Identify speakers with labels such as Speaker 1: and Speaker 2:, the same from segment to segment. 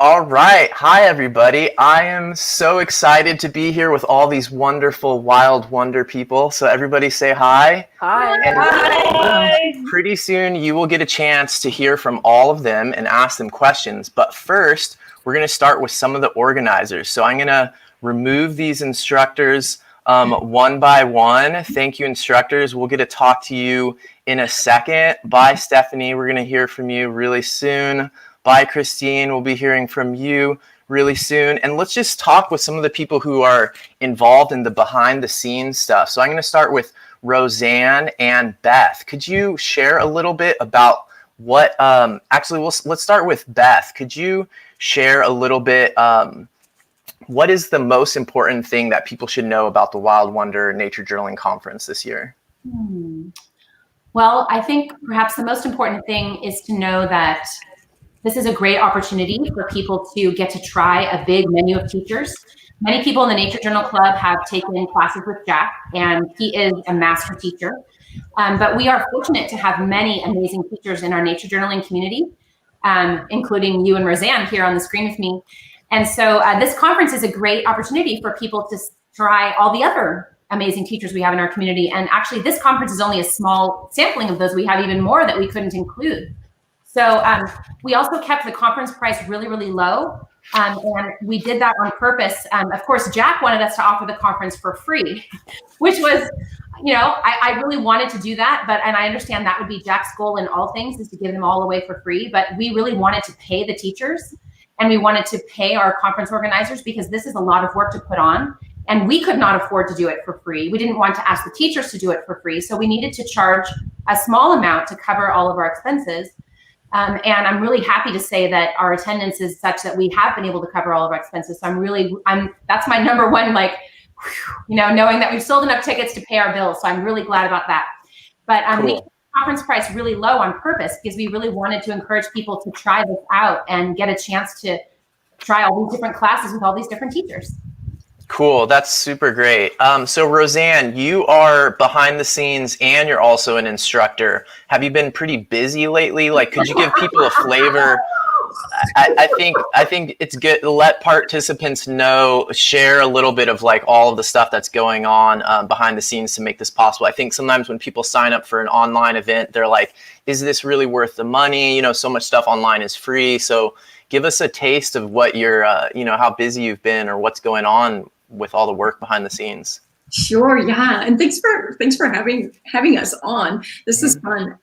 Speaker 1: All right. Hi, everybody. I am so excited to be here with all these wonderful Wild Wonder people. So everybody say hi.
Speaker 2: Hi.
Speaker 1: And
Speaker 2: Hi.
Speaker 1: pretty soon you will get a chance to hear from all of them and ask them questions. But first, we're going to start with some of the organizers. So I'm going to remove these instructors one by one. Thank you, instructors. We'll get to talk to you in a second. Bye, Stephanie. We're going to hear from you really soon. Bye, Christine. We'll be hearing from you really soon. And let's just talk with some of the people who are involved in the behind the scenes stuff. So I'm going to start with Roseanne and Beth. Could you share a little bit about what, let's start with Beth. Could you share a little bit, what is the most important thing that people should know about the Wild Wonder Nature Journaling Conference this year?
Speaker 3: Well, I think perhaps the most important thing is to know that this is a great opportunity for people to get to try a big menu of teachers. Many people in the Nature Journal Club have taken classes with Jack, and he is a master teacher. But we are fortunate to have many amazing teachers in our nature journaling community, including you and Roseanne here on the screen with me. And so this conference is a great opportunity for people to try all the other amazing teachers we have in our community. And actually, this conference is only a small sampling of those. We have even more that we couldn't include. So we also kept the conference price really, really low. And we did that on purpose. Of course, Jack wanted us to offer the conference for free, which was, I really wanted to do that. And I understand that would be Jack's goal in all things, is to give them all away for free. But we really wanted to pay the teachers, and we wanted to pay our conference organizers, because this is a lot of work to put on. And we could not afford to do it for free. We didn't want to ask the teachers to do it for free. So we needed to charge a small amount to cover all of our expenses. And I'm really happy to say that our attendance is such that we have been able to cover all of our expenses. So that's my number one, knowing that we've sold enough tickets to pay our bills. So I'm really glad about that. But cool. We kept the conference price really low on purpose, because we really wanted to encourage people to try this out and get a chance to try all these different classes with all these different teachers.
Speaker 1: Cool. That's super great. So Roseanne, you are behind the scenes and you're also an instructor. Have you been pretty busy lately? Could you give people a flavor? I think it's good to let participants share a little bit of all of the stuff that's going on behind the scenes to make this possible. I think sometimes when people sign up for an online event, they're like, is this really worth the money? So much stuff online is free. So give us a taste of what you're, how busy you've been or what's going on with all the work behind the scenes.
Speaker 2: Sure, yeah, and thanks for having us on. This is fun.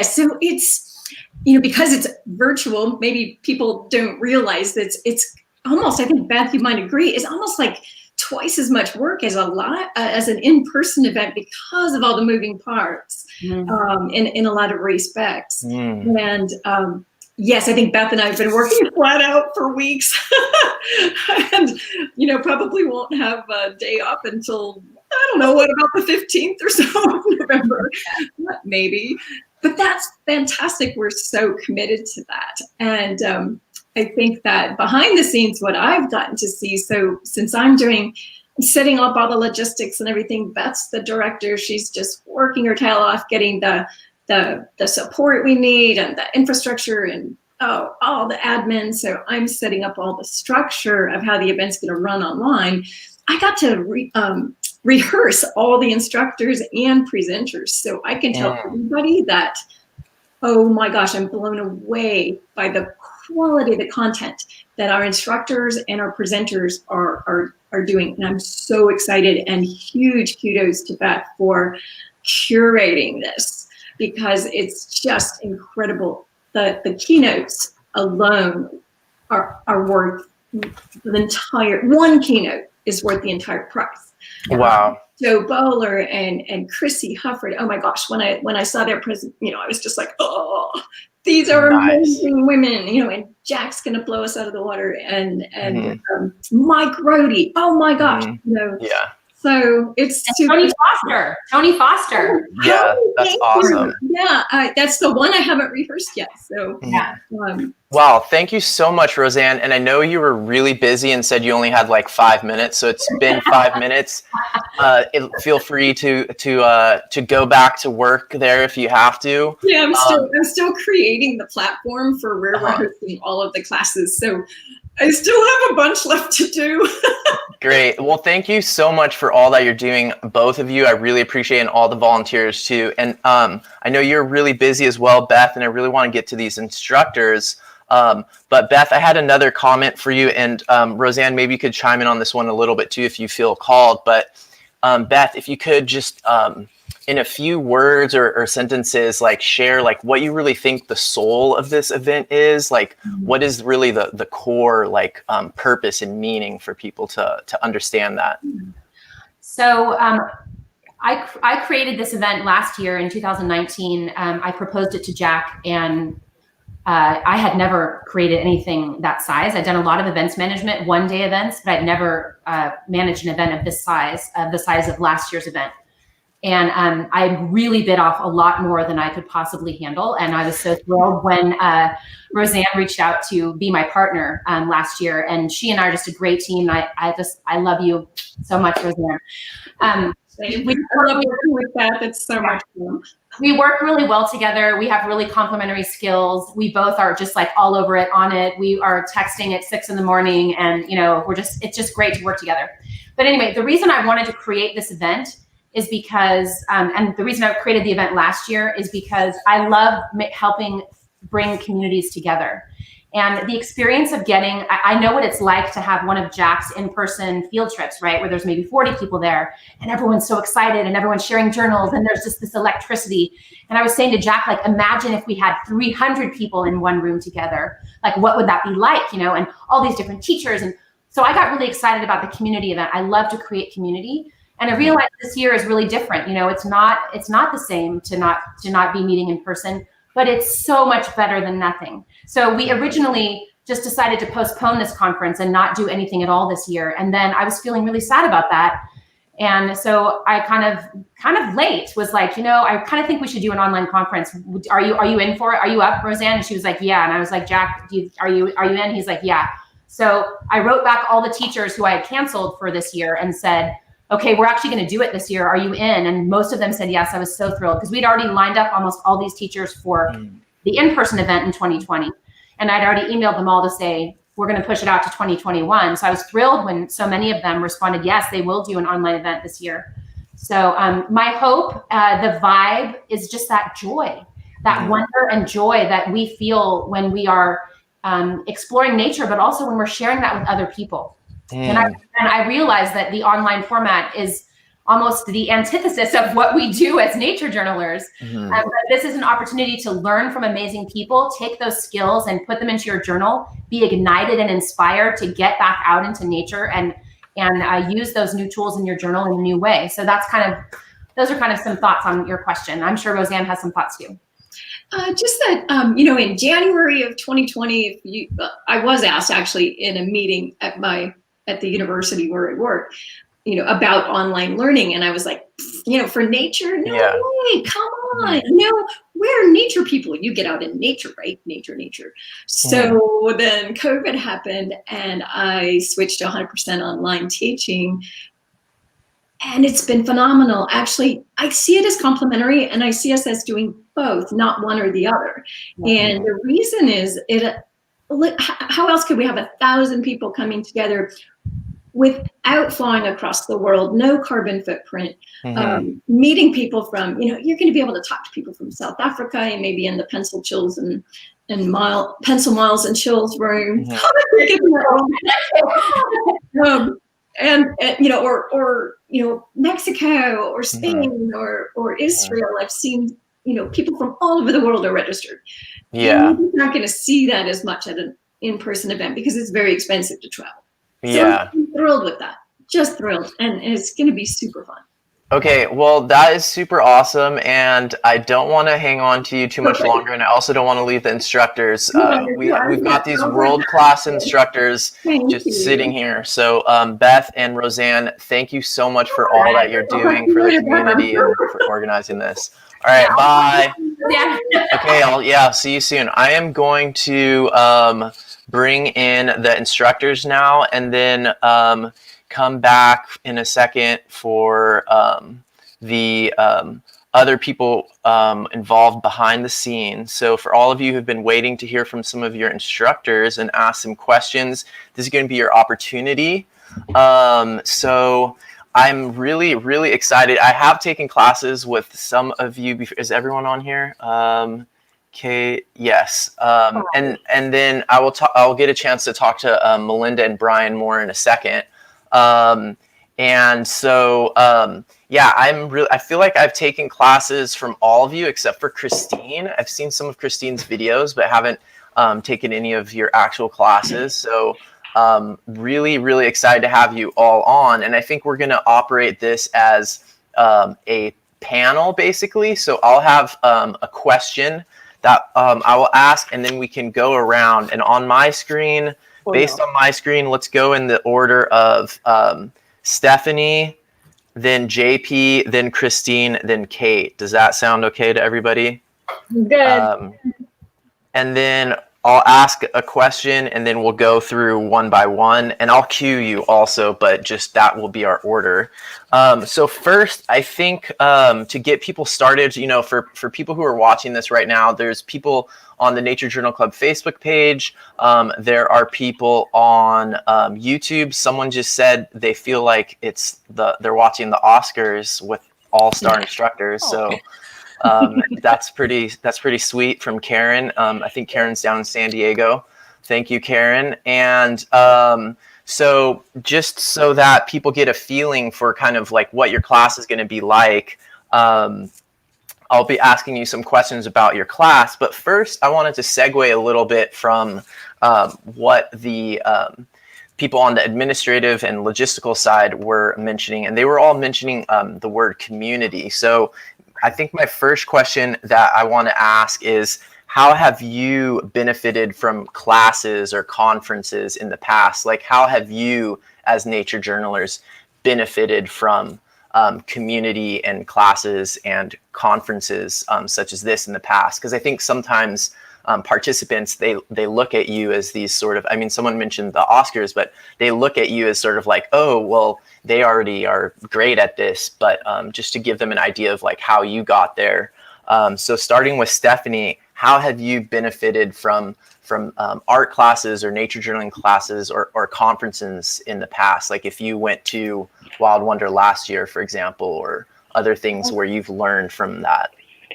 Speaker 2: So it's because it's virtual, maybe people don't realize that it's almost, I think Beth, you might agree, it's almost like twice as much work as an in-person event, because of all the moving parts in a lot of respects. And yes, I think Beth and I have been working flat out for weeks, and probably won't have a day off until, I don't know, what about the 15th or so of November, maybe. But that's fantastic. We're so committed to that. And I think that behind the scenes, what I've gotten to see, so since I'm setting up all the logistics and everything, Beth's the director. She's just working her tail off, getting the support we need and the infrastructure and all the admin. So I'm setting up all the structure of how the event's going to run online. I got to rehearse all the instructors and presenters, so I can tell everybody that, oh my gosh, I'm blown away by the quality of the content that our instructors and our presenters are doing. And I'm so excited, and huge kudos to Beth for curating this, because it's just incredible. The keynotes alone are worth the entire, one keynote is worth the entire price.
Speaker 1: Wow.
Speaker 2: Joe Bowler and Chrissy Hufford, oh my gosh, when I saw their present, I was just like, oh, these are amazing women, and Jack's gonna blow us out of the water, and Mike Rohde, oh my gosh,
Speaker 1: Yeah.
Speaker 2: So it's
Speaker 3: Tony Foster.
Speaker 1: Yeah, that's awesome.
Speaker 2: Yeah, that's the one I haven't rehearsed yet. So
Speaker 1: Wow, thank you so much, Roseanne. And I know you were really busy and said you only had like 5 minutes, so it's been 5 minutes. Feel free to go back to work there if you have to.
Speaker 2: Yeah, I'm still creating the platform for where we're hosting all of the classes, so I still have a bunch left to do.
Speaker 1: Great. Well, thank you so much for all that you're doing, both of you. I really appreciate it, and all the volunteers too. And I know you're really busy as well, Beth, and I really want to get to these instructors. But Beth, I had another comment for you, and Roseanne, maybe you could chime in on this one a little bit too if you feel called. But Beth, if you could just in a few words or sentences, like share like what you really think the soul of this event is, like what is really the core like purpose and meaning for people to understand that.
Speaker 3: So I created this event last year in 2019. I proposed it to Jack, and I had never created anything that size. I'd done a lot of events management, one-day events, but I'd never managed an event of this size, the size of last year's event. And I really bit off a lot more than I could possibly handle. And I was so thrilled when Roseanne reached out to be my partner last year. And she and I are just a great team. I love you so much, Roseanne.
Speaker 2: I love working with Beth. It's so much fun.
Speaker 3: We work really well together. We have really complementary skills. We both are just like all over it, on it. We are texting at 6 a.m. and it's just great to work together. But anyway, the reason I wanted to create this event is because, and the reason I created the event last year is because I love helping bring communities together. And the experience of I know what it's like to have one of Jack's in-person field trips, right? Where there's maybe 40 people there and everyone's so excited and everyone's sharing journals and there's just this electricity. And I was saying to Jack, like, imagine if we had 300 people in one room together, like what would that be like, and all these different teachers. And so I got really excited about the community event. I love to create community. And I realized this year is really different. It's not the same to not be meeting in person, but it's so much better than nothing. So we originally just decided to postpone this conference and not do anything at all this year. And then I was feeling really sad about that. And so I kind of late was like, I kind of think we should do an online conference. Are you in for it? Are you up, Roseanne? And she was like, yeah. And I was like, Jack, are you in? He's like, yeah. So I wrote back all the teachers who I had canceled for this year and said, okay, we're actually going to do it this year. Are you in? And most of them said yes. I was so thrilled because we'd already lined up almost all these teachers for the in-person event in 2020. And I'd already emailed them all to say, we're going to push it out to 2021. So I was thrilled when so many of them responded, yes, they will do an online event this year. So my hope, the vibe is just that joy, that wonder and joy that we feel when we are exploring nature, but also when we're sharing that with other people. And I realized that the online format is almost the antithesis of what we do as nature journalers. But this is an opportunity to learn from amazing people, take those skills and put them into your journal, be ignited and inspired to get back out into nature and use those new tools in your journal in a new way. So those are kind of some thoughts on your question. I'm sure Roseanne has some thoughts too.
Speaker 2: Just that, in January of 2020, I was asked actually in a meeting at the university where I work, about online learning. And I was like, for nature, no way, come on. We're nature people. You get out in nature, right? Nature. So then COVID happened and I switched to 100% online teaching. And it's been phenomenal. Actually, I see it as complementary and I see us as doing both, not one or the other. And the reason is how else could we have 1,000 people coming together without flying across the world, no carbon footprint, meeting people from, you're going to be able to talk to people from South Africa and maybe in the pencil chills and pencil miles and chills room. Or Mexico or Spain or Israel. I've seen, people from all over the world are registered. Yeah. And you're not going to see that as much at an in-person event because it's very expensive to travel. So I'm thrilled with that. Just thrilled. And it's going to be super fun.
Speaker 1: Okay, well, that is super awesome. And I don't want to hang on to you too much longer. And I also don't want to leave the instructors. We've got these world-class instructors sitting here. So Beth and Roseanne, thank you so much for all that you're doing for the community and for organizing this. All right, bye.
Speaker 3: Yeah.
Speaker 1: Okay, I'll see you soon. I am going to bring in the instructors now, and then come back in a second for the other people involved behind the scenes. So for all of you who've been waiting to hear from some of your instructors and ask some questions, this is going to be your opportunity. So I'm really, really excited. I have taken classes with some of you. Is everyone on here? Okay, yes. And then I'll get a chance to talk to Melinda and Brian more in a second. And so, yeah, I feel like I've taken classes from all of you except for Christine. I've seen some of Christine's videos, but haven't taken any of your actual classes. So really, really excited to have you all on. And I think we're going to operate this as a panel, basically. So I'll have a question that I will ask, and then we can go around. And on my screen, on my screen, let's go in the order of Stephanie, then JP, then Christine, then Kate. Does that sound okay to everybody?
Speaker 4: Good.
Speaker 1: And then I'll ask a question, and then we'll go through one by one, and I'll cue you also, but just that will be our order. So first, I think to get people started, for people who are watching this right now, there's people on the Nature Journal Club Facebook page. There are people on YouTube. Someone just said they feel like they're watching the Oscars with all-star instructors. So that's pretty sweet from Karen. I think Karen's down in San Diego. Thank you, Karen. And so just so that people get a feeling for kind of like what your class is going to be like, I'll be asking you some questions about your class. But first, I wanted to segue a little bit from what the people on the administrative and logistical side were mentioning. And they were all mentioning the word community. So I think my first question that I want to ask is, how have you benefited from classes or conferences in the past? Like, how have you, as nature journalers, benefited from community and classes and conferences such as this in the past? Because I think sometimes participants, they look at you as these sort of, someone mentioned the Oscars, but they look at you as sort of like, oh, well, they already are great at this, but just to give them an idea of like how you got there. So starting with Stephanie, how have you benefited from art classes or nature journaling classes or conferences in the past? Like if you went to Wild Wonder last year, for example, or other things where you've learned from that.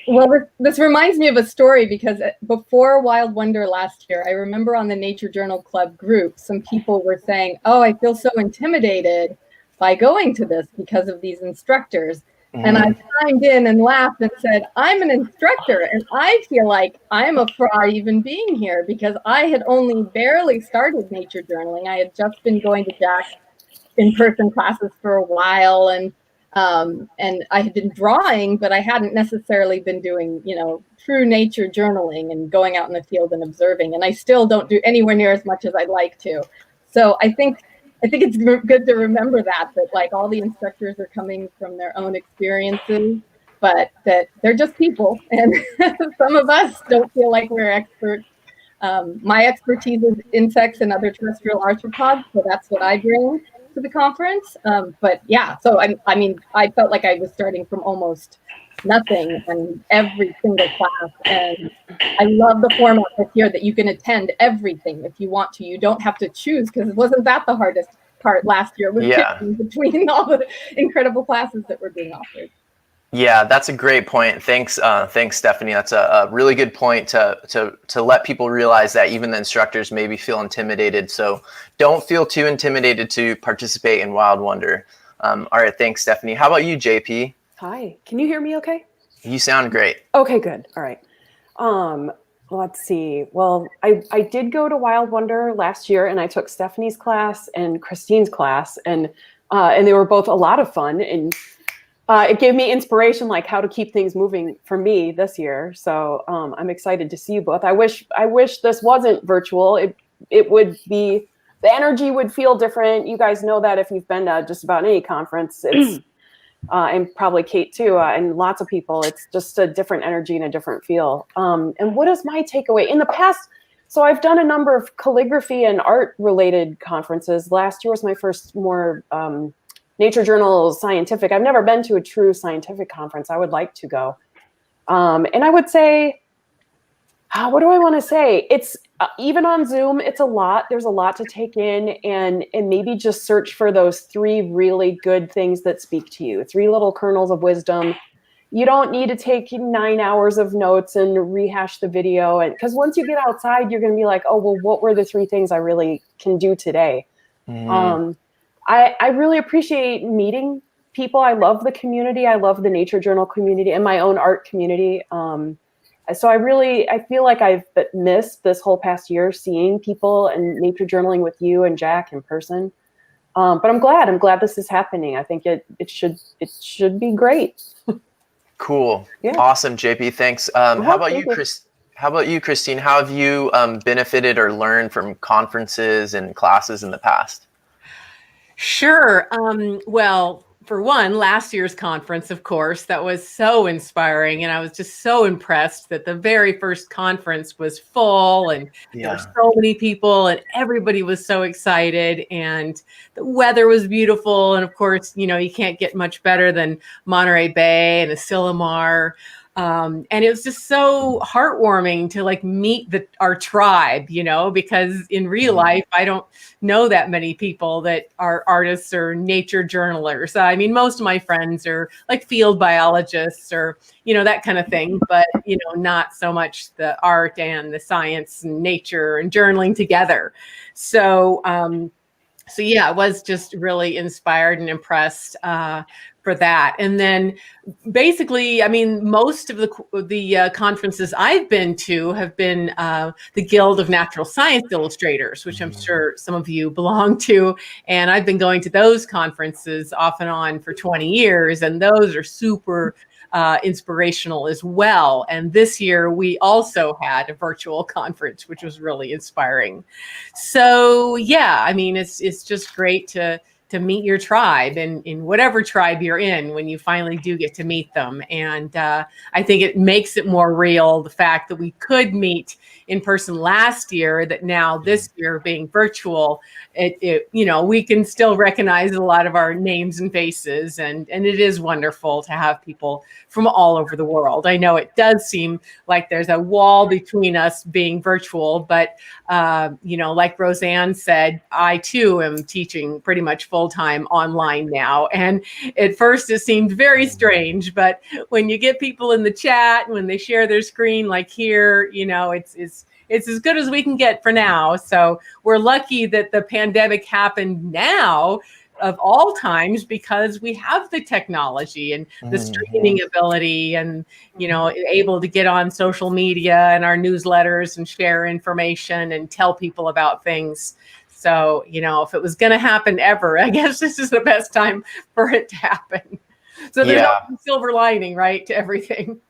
Speaker 4: Well, this reminds me of a story, because before Wild Wonder last year, I remember on the Nature Journal Club group, some people were saying, oh, I feel so intimidated by going to this because of these instructors. Mm-hmm. And I chimed in and laughed and said, I'm an instructor, and I feel like I'm a fraud even being here, because I had only barely started nature journaling. I had just been going to Jack's in-person classes for a while, and I had been drawing, but I hadn't necessarily been doing, true nature journaling and going out in the field and observing. And I still don't do anywhere near as much as I'd like to. So I think it's good to remember that like all the instructors are coming from their own experiences, but that they're just people. And some of us don't feel like we're experts. My expertise is insects and other terrestrial arthropods, so that's what I bring to the conference. But yeah, so I felt like I was starting from almost nothing in every single class. And I love the format this year that you can attend everything if you want to. You don't have to choose, because it wasn't that the hardest part last year, was picking between all the incredible classes that were being offered.
Speaker 1: Yeah, that's a great point. Thanks, Stephanie. That's a really good point to let people realize that even the instructors maybe feel intimidated. So don't feel too intimidated to participate in Wild Wonder. All right, thanks, Stephanie. How about you, JP?
Speaker 5: Hi, can you hear me okay?
Speaker 1: You sound great.
Speaker 5: Okay, good. All right. Let's see. Well, I did go to Wild Wonder last year, and I took Stephanie's class and Christine's class, and they were both a lot of fun, and it gave me inspiration, like how to keep things moving for me this year. So I'm excited to see you both. I wish this wasn't virtual. It would be, the energy would feel different. You guys know that if you've been to just about any conference. and probably Kate too, and lots of people. It's just a different energy and a different feel. And what is my takeaway? In the past, so I've done a number of calligraphy and art related conferences. Last year was my first more nature journal scientific. I've never been to a true scientific conference. I would like to go. And I would say, what do I want to say? It's even on Zoom, it's a lot. There's a lot to take in, and maybe just search for those 3 really good things that speak to you. 3 little kernels of wisdom. You don't need to take 9 hours of notes and rehash the video. And because once you get outside, you're going to be like, oh, well, what were the 3 things I really can do today?
Speaker 1: Mm-hmm.
Speaker 5: I really appreciate meeting people. I love the community. I love the Nature Journal community and my own art community. So I feel like I've missed this whole past year seeing people and nature journaling with you and Jack in person. But I'm glad this is happening. I think it should be great.
Speaker 1: Cool.
Speaker 5: Yeah.
Speaker 1: Awesome, JP. Thanks. How about you, Chris? How about you, Christine? How have you benefited or learned from conferences and classes in the past?
Speaker 6: Sure. Well, for one, last year's conference, of course, that was so inspiring. And I was just so impressed that the very first conference was full and there were so many people and everybody was so excited and the weather was beautiful. And of course, you can't get much better than Monterey Bay and Asilomar. And it was just so heartwarming to meet our tribe, because in real life, I don't know that many people that are artists or nature journalers. I mean, most of my friends are field biologists or, that kind of thing, but, not so much the art and the science and nature and journaling together. So yeah, I was just really inspired and impressed for that. And then basically, I mean, most of the conferences I've been to have been the Guild of Natural Science Illustrators, which I'm sure some of you belong to. And I've been going to those conferences off and on for 20 years. And those are super inspirational as well. And this year we also had a virtual conference, which was really inspiring. So yeah, I mean, it's just great to meet your tribe and in whatever tribe you're in when you finally do get to meet them. And I think it makes it more real, the fact that we could meet in person last year, that now this year being virtual, we can still recognize a lot of our names and faces. And it is wonderful to have people from all over the world. I know it does seem like there's a wall between us being virtual, but like Roseanne said, I too am teaching pretty much full-time online now. And at first it seemed very strange, but when you get people in the chat, when they share their screen like here, it's as good as we can get for now. So we're lucky that the pandemic happened now of all times, because we have the technology and the streaming ability and, able to get on social media and our newsletters and share information and tell people about things. So, if it was going to happen ever, I guess this is the best time for it to happen. So there's no silver lining, right, to everything.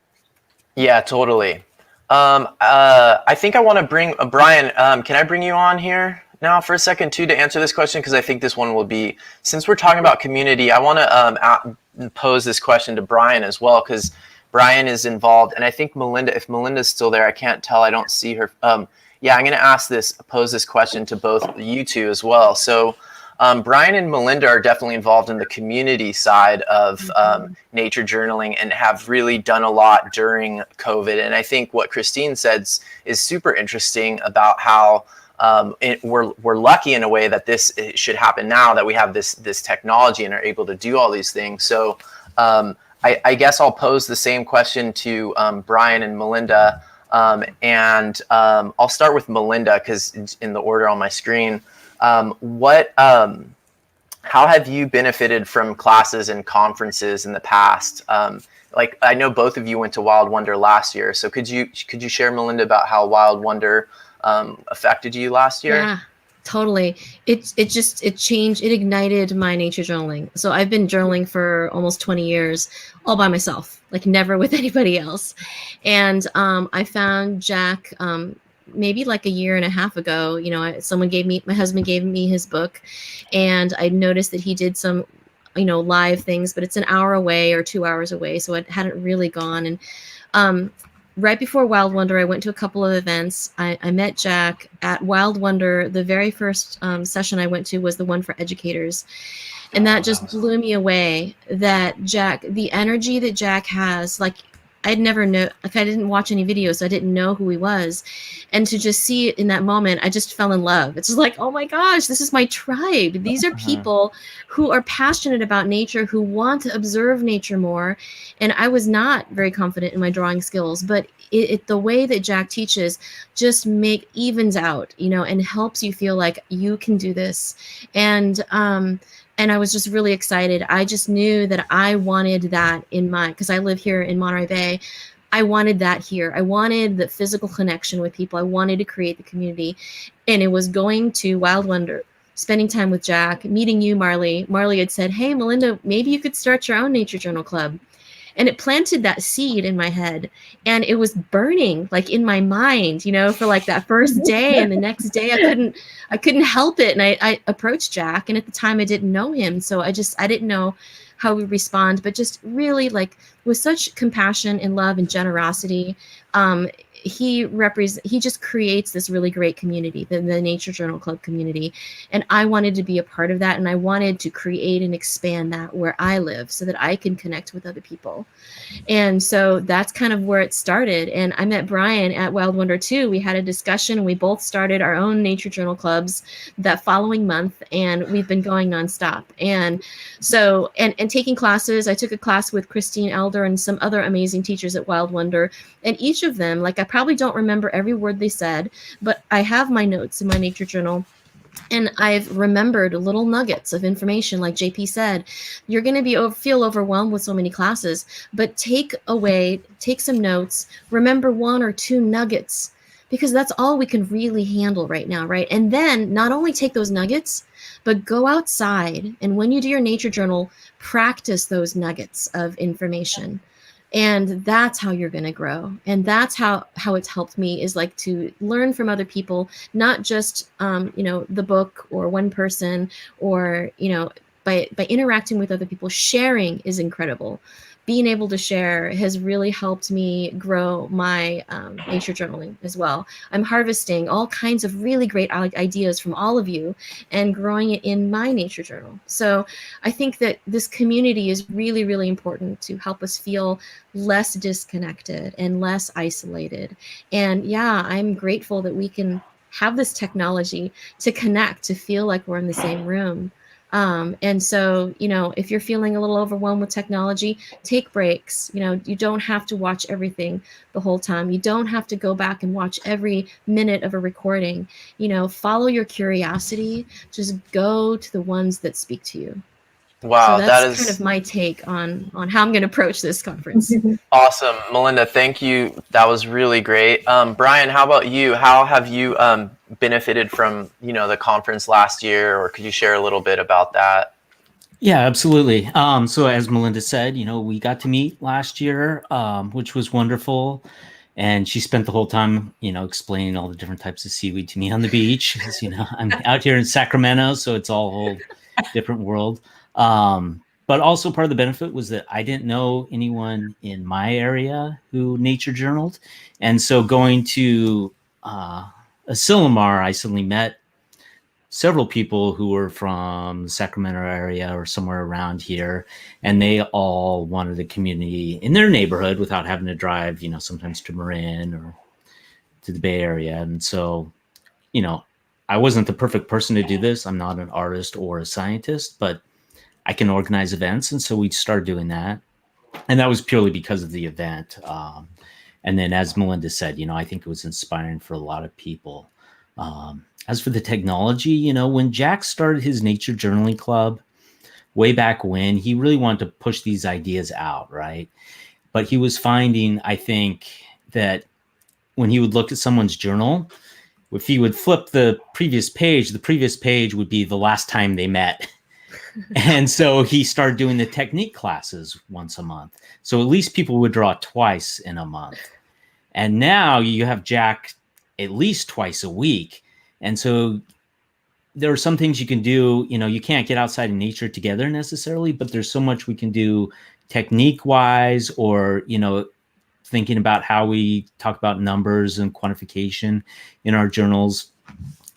Speaker 1: Yeah, totally. I think I want to bring Brian. Can I bring you on here now for a second too to answer this question? Because I think this one will be, since we're talking about community, I want to pose this question to Brian as well, because Brian is involved, and I think Melinda. If Melinda's still there, I can't tell. I don't see her. Yeah, I'm going to pose this question to both you two as well. So. Brian and Melinda are definitely involved in the community side of nature journaling and have really done a lot during COVID. And I think what Christine said is super interesting about how we're lucky in a way that this should happen now, that we have this technology and are able to do all these things. So I guess I'll pose the same question to Brian and Melinda. And I'll start with Melinda because it's in the order on my screen. How have you benefited from classes and conferences in the past? I know both of you went to Wild Wonder last year, so could you share, Melinda, about how Wild Wonder affected you last year?
Speaker 7: Yeah, totally. It changed. It ignited my nature journaling. So I've been journaling for almost 20 years, all by myself, never with anybody else. And I found Jack. Maybe a year and a half ago, my husband gave me his book, and I noticed that he did some live things, but it's an hour away or 2 hours away. So I hadn't really gone. And right before Wild Wonder, I went to a couple of events. I met Jack at Wild Wonder. The very first session I went to was the one for educators. And that just blew me away, that Jack, the energy that Jack has, like I didn't watch any videos, so I didn't know who he was. And to just see it in that moment, I just fell in love. It's just like, oh my gosh, this is my tribe. These are people who are passionate about nature, who want to observe nature more. And I was not very confident in my drawing skills, but the way that Jack teaches just evens out, and helps you feel like you can do this. And I was just really excited. I just knew that I wanted that because I live here in Monterey Bay. I wanted that here. I wanted the physical connection with people. I wanted to create the community. And it was going to Wild Wonder, spending time with Jack, meeting you, Marley. Marley had said, hey, Melinda, maybe you could start your own Nature Journal Club. And it planted that seed in my head, and it was burning like in my mind, for like that first day. And the next day I couldn't help it. And I approached Jack, and at the time I didn't know him. So I didn't know how we respond, but just really like with such compassion and love and generosity, he just creates this really great community, the Nature Journal Club community. And I wanted to be a part of that. And I wanted to create and expand that where I live so that I can connect with other people. And so that's kind of where it started. And I met Brian at Wild Wonder too. We had a discussion, and we both started our own Nature Journal Clubs that following month. And we've been going nonstop. And so, and taking classes, I took a class with Christine Elder and some other amazing teachers at Wild Wonder. And each of them, like I probably don't remember every word they said, but I have my notes in my nature journal. And I've remembered little nuggets of information. Like JP said, you're going to feel overwhelmed with so many classes, but take some notes, remember 1 or 2 nuggets, because that's all we can really handle right now, right? And then not only take those nuggets, but go outside. And when you do your nature journal, practice those nuggets of information. And that's how you're going to grow. And that's how it's helped me, is like to learn from other people, not just, the book or one person, or, by interacting with other people. Sharing is incredible. Being able to share has really helped me grow my nature journaling as well. I'm harvesting all kinds of really great ideas from all of you and growing it in my nature journal. So I think that this community is really, really important to help us feel less disconnected and less isolated. And yeah, I'm grateful that we can have this technology to connect, to feel like we're in the same room. And so, if you're feeling a little overwhelmed with technology, take breaks. You don't have to watch everything the whole time. You don't have to go back and watch every minute of a recording. Follow your curiosity. Just go to the ones that speak to you.
Speaker 1: Wow,
Speaker 7: so that's kind of my take on how I'm going to approach this conference.
Speaker 1: Awesome. Melinda, thank you. That was really great. Brian, how about you? How have you benefited from, the conference last year, or could you share a little bit about that?
Speaker 8: Yeah, absolutely. So as Melinda said, we got to meet last year, which was wonderful. And she spent the whole time, explaining all the different types of seaweed to me on the beach. Because, I'm out here in Sacramento, so it's all a whole different world. But also part of the benefit was that I didn't know anyone in my area who nature journaled. And so going to Asilomar, I suddenly met several people who were from the Sacramento area or somewhere around here. And they all wanted a community in their neighborhood without having to drive, sometimes to Marin or to the Bay Area. And so, I wasn't the perfect person to do this. I'm not an artist or a scientist, but I can organize events. And so we started doing that. And that was purely because of the event. And then as Melinda said, I think it was inspiring for a lot of people. As for the technology, when Jack started his nature journaling club way back when, he really wanted to push these ideas out, right? But he was finding, I think, that when he would look at someone's journal, if he would flip the previous page would be the last time they met. And so he started doing the technique classes once a month. So at least people would draw twice in a month. And now you have Jack at least twice a week. And so there are some things you can do. You know, you can't get outside in nature together necessarily, but there's so much we can do technique wise, or, you know, thinking about how we talk about numbers and quantification in our journals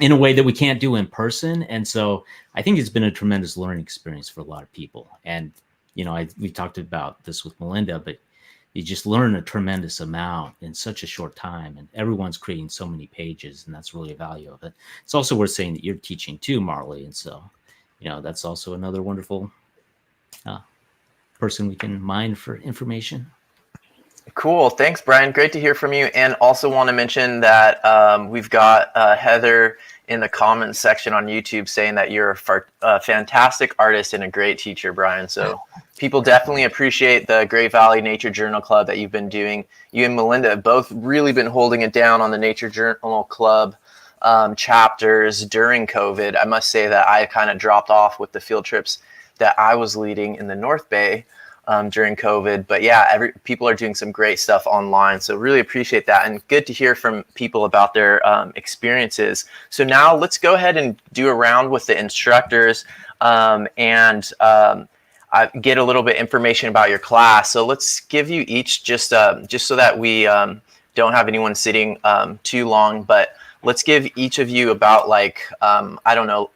Speaker 8: in a way that we can't do in person. And so I think it's been a tremendous learning experience for a lot of people. And, you know, we talked about this with Melinda, but you just learn a tremendous amount in such a short time, and everyone's creating so many pages, and that's really a value of it. It's also worth saying that you're teaching too, Marley. And so, you know, that's also another wonderful person we can mine for information.
Speaker 1: Cool. Thanks, Brian. Great to hear from you. And also want to mention that we've got Heather in the comments section on YouTube saying that you're a fantastic artist and a great teacher, Brian. So people definitely appreciate the Great Valley Nature Journal Club that you've been doing. You and Melinda have both really been holding it down on the Nature Journal Club chapters during COVID. I must say that I kind of dropped off with the field trips that I was leading in the North Bay during COVID. But yeah, people are doing some great stuff online. So really appreciate that. And good to hear from people about their experiences. So now let's go ahead and do a round with the instructors and get a little bit information about your class. So let's give you each just so that we don't have anyone sitting too long, but let's give each of you about like, I don't know,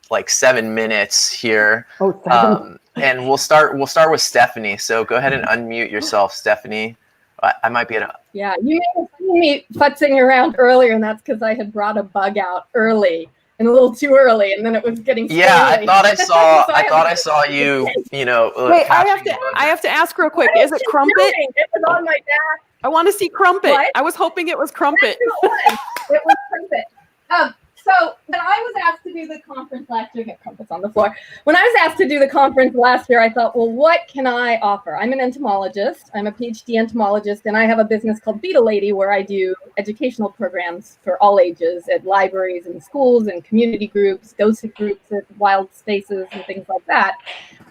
Speaker 1: like 7 minutes here.
Speaker 5: Oh, 7.
Speaker 1: And we'll start with Stephanie. So go ahead and unmute yourself, Stephanie. I might be at a...
Speaker 4: Yeah, you may have seen me futzing around earlier, and that's because I had brought a bug out early and a little too early, and then it was getting scaly.
Speaker 1: Yeah, I thought I saw you. You know.
Speaker 5: Wait, I have to ask real quick. Is it Crumpet?
Speaker 4: It was on my back.
Speaker 5: I want to see Crumpet.
Speaker 4: What?
Speaker 5: I was hoping it was Crumpet.
Speaker 4: It was Crumpet. So when I was asked to do the conference last year, Crumpet's on the floor. When I was asked to do the conference last year, I thought, well, what can I offer? I'm an entomologist. I'm a PhD entomologist, and I have a business called Beetle Lady where I do educational programs for all ages at libraries and schools and community groups, docent groups at wild spaces and things like that.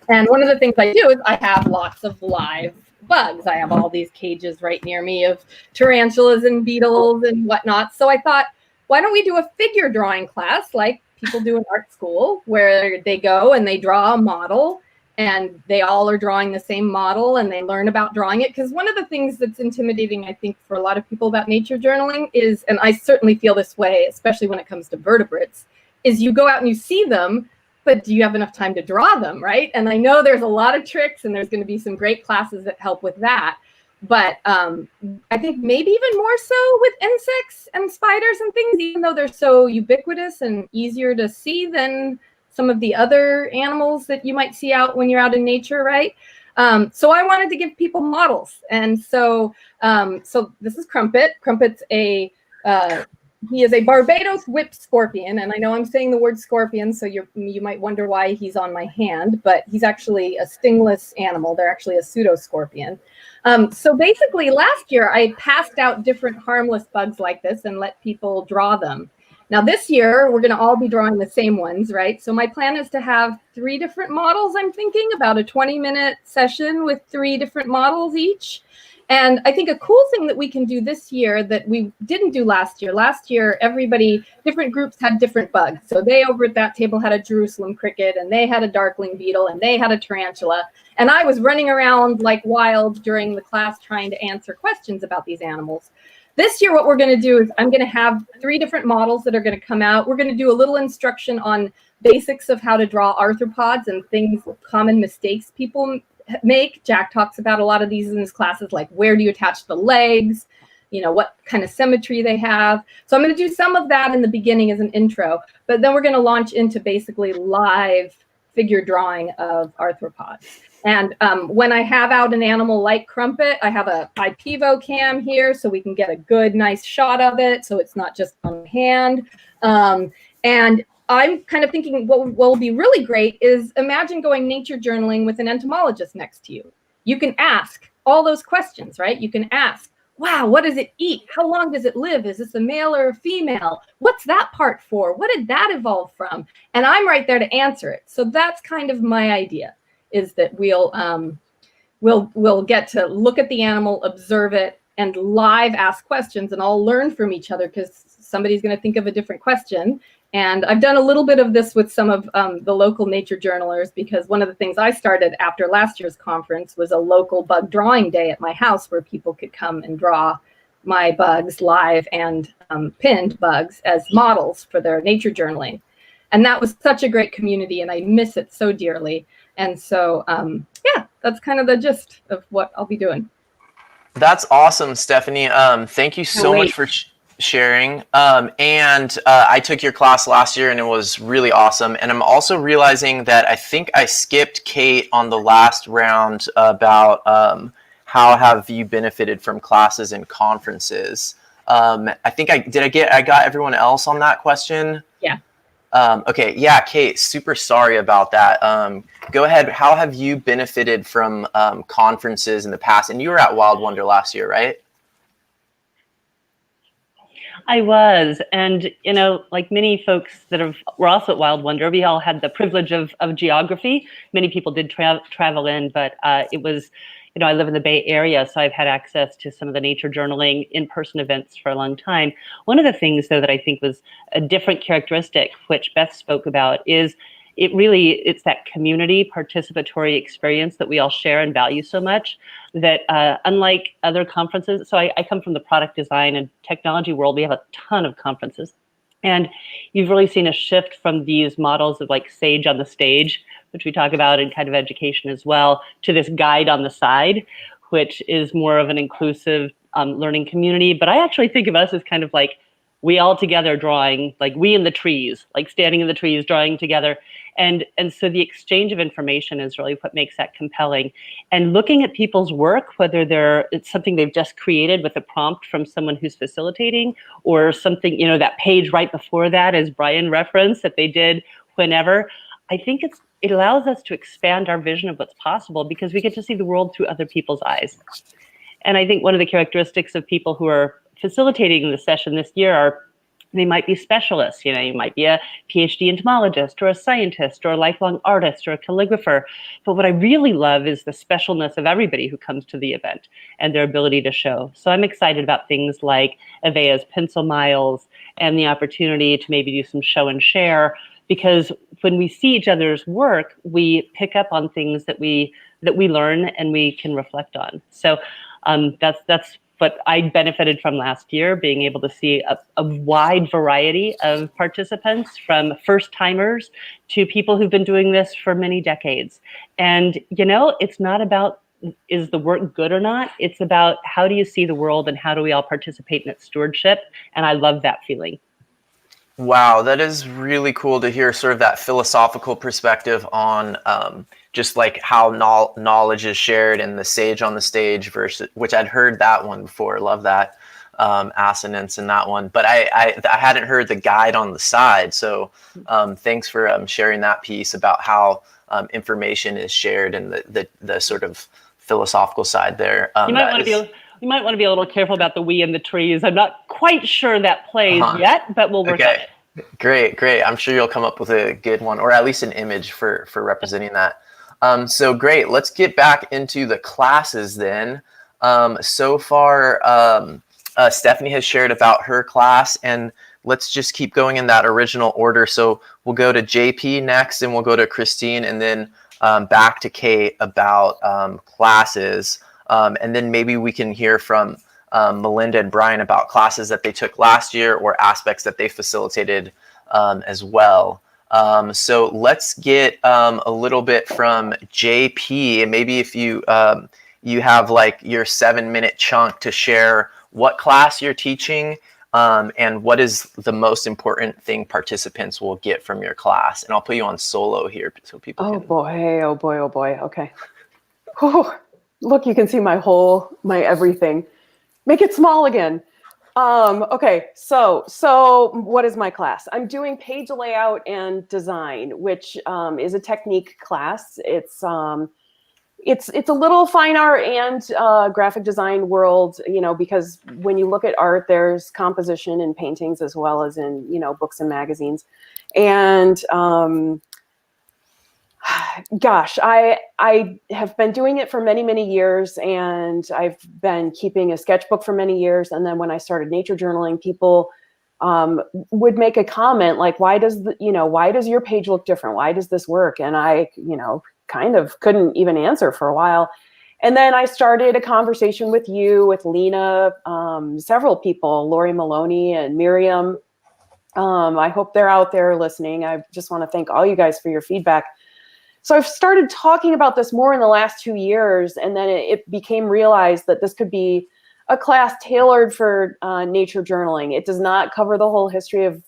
Speaker 4: And one of the things I do is I have lots of live bugs. I have all these cages right near me of tarantulas and beetles and whatnot. So I thought, why don't we do a figure drawing class like people do in art school, where they go and they draw a model and they all are drawing the same model and they learn about drawing it. Because one of the things that's intimidating, I think, for a lot of people about nature journaling is, and I certainly feel this way, especially when it comes to vertebrates, is you go out and you see them, but do you have enough time to draw them, right? And I know there's a lot of tricks, and there's going to be some great classes that help with that. But I think maybe even more so with insects and spiders and things, even though they're so ubiquitous and easier to see than some of the other animals that you might see out when you're out in nature, right? So I wanted to give people models. And so this is Crumpet. Crumpet's he is a Barbados whip scorpion. And I know I'm saying the word scorpion, so you might wonder why he's on my hand, but he's actually a stingless animal. They're actually a pseudoscorpion. So basically last year I passed out different harmless bugs like this and let people draw them. Now this year we're going to all be drawing the same ones, right? So my plan is to have 3 different models. I'm thinking about a 20-minute session with 3 different models each. And I think a cool thing that we can do this year that we didn't do last year, different groups had different bugs. So they over at that table had a Jerusalem cricket, and they had a darkling beetle, and they had a tarantula. And I was running around like wild during the class trying to answer questions about these animals. This year, what we're going to do is I'm going to have 3 different models that are going to come out. We're going to do a little instruction on basics of how to draw arthropods and common mistakes people make. Jack talks about a lot of these in his classes, like where do you attach the legs, what kind of symmetry they have. So I'm going to do some of that in the beginning as an intro, but then we're going to launch into basically live figure drawing of arthropods. And when I have out an animal like Crumpet, I have a iPivo cam here so we can get a good, nice shot of it, so it's not just on hand. And I'm kind of thinking what will be really great is imagine going nature journaling with an entomologist next to you. You can ask all those questions, right? You can ask, wow, what does it eat? How long does it live? Is this a male or a female? What's that part for? What did that evolve from? And I'm right there to answer it. So that's kind of my idea, is that we'll get to look at the animal, observe it, and live ask questions, and all learn from each other because somebody's going to think of a different question. And I've done a little bit of this with some of the local nature journalers, because one of the things I started after last year's conference was a local bug drawing day at my house where people could come and draw my bugs live and pinned bugs as models for their nature journaling. And that was such a great community, and I miss it so dearly. And so, yeah, that's kind of the gist of what I'll be doing.
Speaker 1: That's awesome, Stephanie. Thank you so much for sharing. I took your class last year and it was really awesome. And I'm also realizing that I think I skipped Kate on the last round about how have you benefited from classes and conferences. I think I got everyone else on that question.
Speaker 4: Yeah.
Speaker 1: Okay. Yeah, Kate, super sorry about that. Go ahead. How have you benefited from conferences in the past? And you were at Wild Wonder last year, right?
Speaker 9: I was, and like many folks that were also at Wild Wonder, we all had the privilege of geography. Many people did travel in, but it was, I live in the Bay Area, so I've had access to some of the nature journaling in-person events for a long time. One of the things, though, that I think was a different characteristic, which Beth spoke about, is it's that community participatory experience that we all share and value so much that unlike other conferences, so I come from the product design and technology world, we have a ton of conferences. And you've really seen a shift from these models of like Sage on the Stage, which we talk about in kind of education as well, to this guide on the side, which is more of an inclusive learning community. But I actually think of us as kind of like we all together drawing, like we in the trees, like standing in the trees, drawing together. And so the exchange of information is really what makes that compelling. And looking at people's work, whether it's something they've just created with a prompt from someone who's facilitating, or something, that page right before that, as Brian referenced, that they did whenever, I think it allows us to expand our vision of what's possible because we get to see the world through other people's eyes. And I think one of the characteristics of people who are facilitating the session this year are they might be specialists. You might be a PhD entomologist or a scientist or a lifelong artist or a calligrapher. But what I really love is the specialness of everybody who comes to the event and their ability to show. So I'm excited about things like Avea's Pencil Miles and the opportunity to maybe do some show and share, because when we see each other's work, we pick up on things that we learn and we can reflect on. So that's what I benefited from last year, being able to see a wide variety of participants, from first-timers to people who've been doing this for many decades. And, it's not about is the work good or not? It's about how do you see the world and how do we all participate in its stewardship? And I love that feeling.
Speaker 1: Wow, that is really cool to hear sort of that philosophical perspective on just like how knowledge is shared in the Sage on the Stage versus, which I'd heard that one before. Love that assonance in that one, but I hadn't heard the guide on the side. So thanks for sharing that piece about how information is shared and the sort of philosophical side there.
Speaker 9: You might want to be a little careful about the we and the trees. I'm not quite sure that plays yet, but we'll work on it.
Speaker 1: Great. I'm sure you'll come up with a good one, or at least an image for representing that. So great. Let's get back into the classes then. So far, Stephanie has shared about her class, and let's just keep going in that original order. So we'll go to JP next, and we'll go to Christine, and then back to Kate about classes. And then maybe we can hear from Melinda and Brian about classes that they took last year or aspects that they facilitated as well. So let's get a little bit from JP, and maybe if you have like your 7-minute chunk to share what class you're teaching and what is the most important thing participants will get from your class. And I'll put you on solo here so people can.
Speaker 5: Oh boy. Okay. Whew. Look, you can see my everything. Make it small again. Okay, so what is my class? I'm doing page layout and design, which is a technique class. It's a little fine art and graphic design world, because when you look at art, there's composition in paintings as well as in, books and magazines. And gosh, I have been doing it for many, many years, and I've been keeping a sketchbook for many years. And then when I started nature journaling, people would make a comment like, why does your page look different? Why does this work? And I, kind of couldn't even answer for a while. And then I started a conversation with you, with Lena, several people, Lori Maloney and Miriam. I hope they're out there listening. I just want to thank all you guys for your feedback. So I've started talking about this more in the last 2 years, and then it became realized that this could be a class tailored for nature journaling. It does not cover the whole history of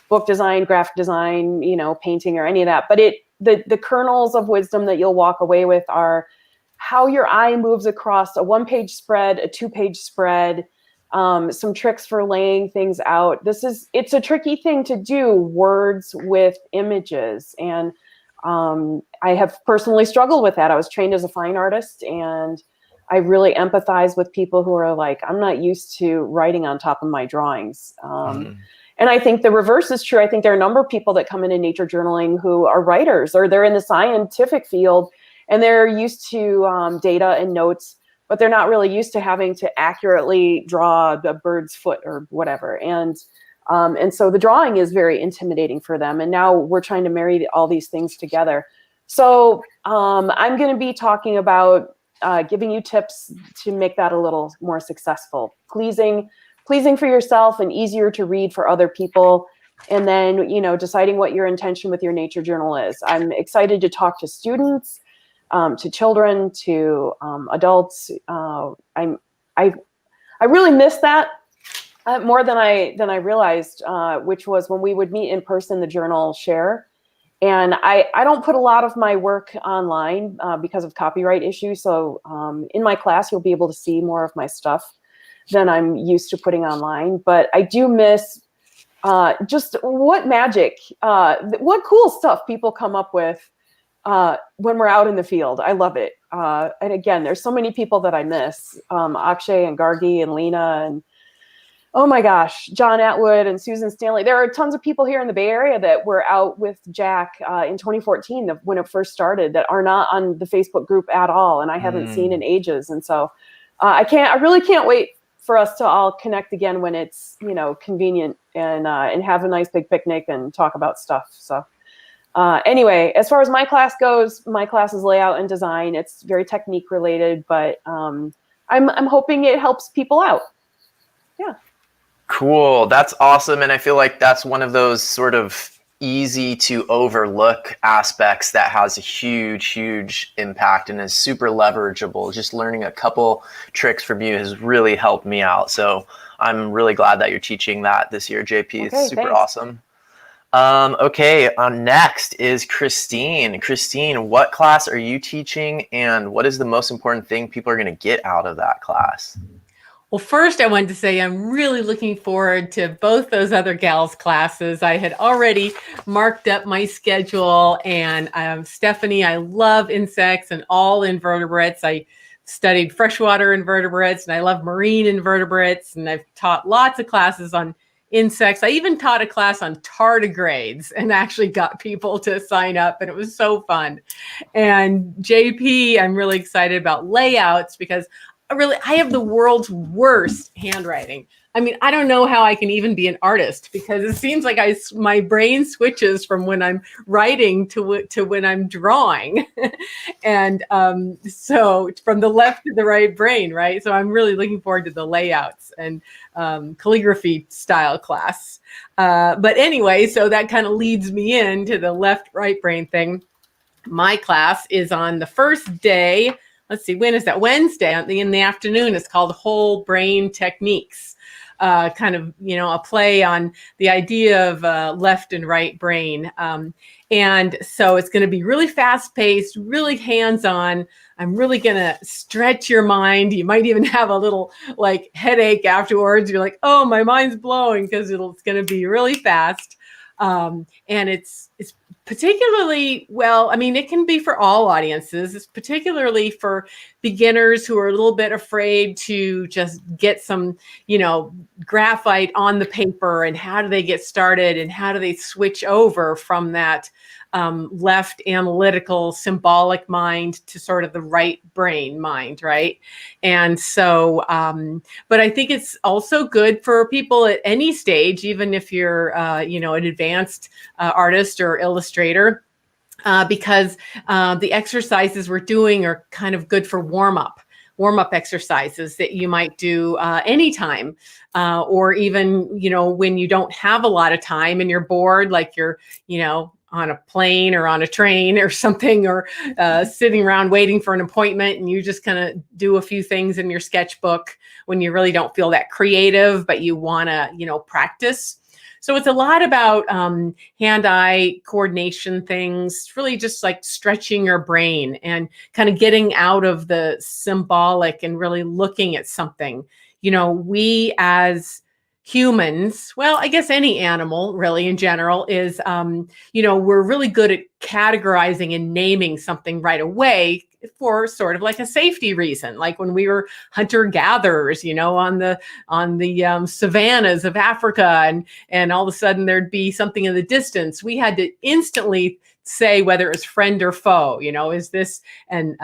Speaker 5: book design, graphic design, painting or any of that. But the kernels of wisdom that you'll walk away with are how your eye moves across a 1-page spread, a 2-page spread, some tricks for laying things out. It's a tricky thing to do, words with images. And I have personally struggled with that. I was trained as a fine artist, and I really empathize with people who are like, I'm not used to writing on top of my drawings. And I think the reverse is true. I think there are a number of people that come into nature journaling who are writers, or they're in the scientific field and they're used to data and notes, but they're not really used to having to accurately draw a bird's foot or whatever. And so the drawing is very intimidating for them. And now we're trying to marry all these things together. So I'm going to be talking about giving you tips to make that a little more successful, pleasing for yourself and easier to read for other people. And then, deciding what your intention with your nature journal is. I'm excited to talk to students, to children, to adults. I really miss that more than I realized, which was when we would meet in person, the journal share. And I don't put a lot of my work online because of copyright issues. So in my class, you'll be able to see more of my stuff than I'm used to putting online. But I do miss just what magic, what cool stuff people come up with when we're out in the field. I love it. And again, there's so many people that I miss, Akshay and Gargi and Lena and, oh my gosh, John Atwood and Susan Stanley. There are tons of people here in the Bay Area that were out with Jack in 2014 when it first started that are not on the Facebook group at all. And I haven't seen in ages. And so I really can't wait for us to all connect again when it's, convenient and have a nice big picnic and talk about stuff. So anyway, as far as my class goes, my class is layout and design. It's very technique related, but I'm hoping it helps people out. Yeah.
Speaker 1: Cool. That's awesome. And I feel like that's one of those sort of easy to overlook aspects that has a huge impact and is super leverageable. Just learning a couple tricks from you has really helped me out. So I'm really glad that you're teaching that this year, JP. It's super awesome. Okay, next is Christine. Christine, what class are you teaching, and what is the most important thing people are going to get out of that class?
Speaker 6: Well, first I wanted to say I'm really looking forward to both those other gals' classes. I had already marked up my schedule, and Stephanie, I love insects and all invertebrates. I studied freshwater invertebrates, and I love marine invertebrates, and I've taught lots of classes on insects. I even taught a class on tardigrades and actually got people to sign up, and it was so fun. And JP, I'm really excited about layouts because I have the world's worst handwriting. I mean, I don't know how I can even be an artist because it seems like my brain switches from when I'm writing to when I'm drawing. And so from the left to the right brain, right? So I'm really looking forward to the layouts and calligraphy style class. But anyway, so that kind of leads me into the left-right brain thing. My class is on the first day. Let's see, when is that? Wednesday in the afternoon. It's called Whole Brain Techniques, kind of, a play on the idea of left and right brain. And so it's going to be really fast paced, really hands-on. I'm really going to stretch your mind. You might even have a little headache afterwards. You're like, oh, my mind's blowing because it's going to be really fast. And it's particularly, it can be for all audiences. It's particularly for beginners who are a little bit afraid to just get some, graphite on the paper, and how do they get started and how do they switch over from that left analytical, symbolic mind to sort of the right brain mind, right? And so, but I think it's also good for people at any stage, even if you're, an advanced artist or illustrator, because the exercises we're doing are kind of good for warm-up exercises that you might do anytime, or even, when you don't have a lot of time and you're bored, like you're, on a plane or on a train or something, or sitting around waiting for an appointment, and you just kind of do a few things in your sketchbook when you really don't feel that creative, but you want to, practice. So it's a lot about hand-eye coordination things, really just like stretching your brain and kind of getting out of the symbolic and really looking at something. We as humans, well, I guess any animal really in general is, we're really good at categorizing and naming something right away for sort of like a safety reason. Like when we were hunter-gatherers, on the savannas of Africa, and all of a sudden there'd be something in the distance, we had to instantly say whether it was friend or foe. Is this an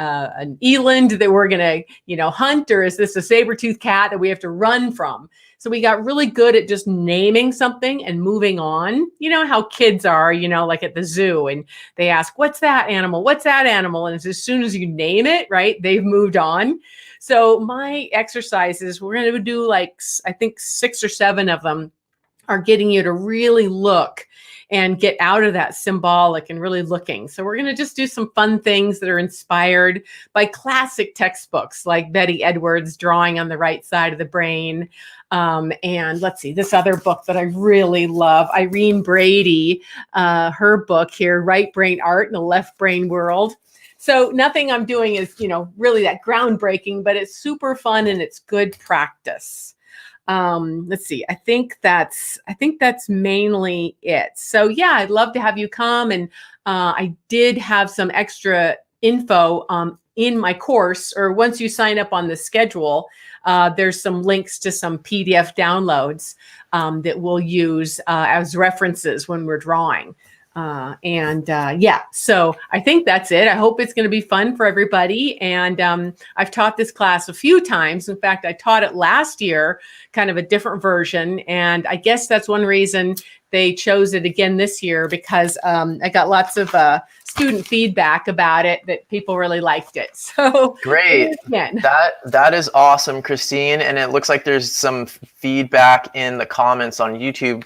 Speaker 6: eland that we're gonna hunt, or is this a saber-toothed cat that we have to run from? So we got really good at just naming something and moving on. You know how kids are, like at the zoo, and they ask, what's that animal? What's that animal? And as soon as you name it, right, they've moved on. So my exercises, we're going to do like, I think 6 or 7 of them, are getting you to really look and get out of that symbolic and really looking. So we're going to just do some fun things that are inspired by classic textbooks like Betty Edwards' Drawing on the Right Side of the Brain. And let's see, this other book that I really love, Irene Brady, her book here, Right Brain Art in a Left Brain World. So nothing I'm doing is, really that groundbreaking, but it's super fun and it's good practice. Let's see, I think that's mainly it. So yeah, I'd love to have you come. And I did have some extra info in my course, or once you sign up on the schedule, there's some links to some PDF downloads that we'll use as references when we're drawing. Yeah, so I think that's it. I hope it's going to be fun for everybody. And I've taught this class a few times. In fact, I taught it last year, kind of a different version. And I guess that's one reason they chose it again this year, because I got lots of student feedback about it, that people really liked it. So
Speaker 1: great. That is awesome, Christine. And it looks like there's some feedback in the comments on YouTube,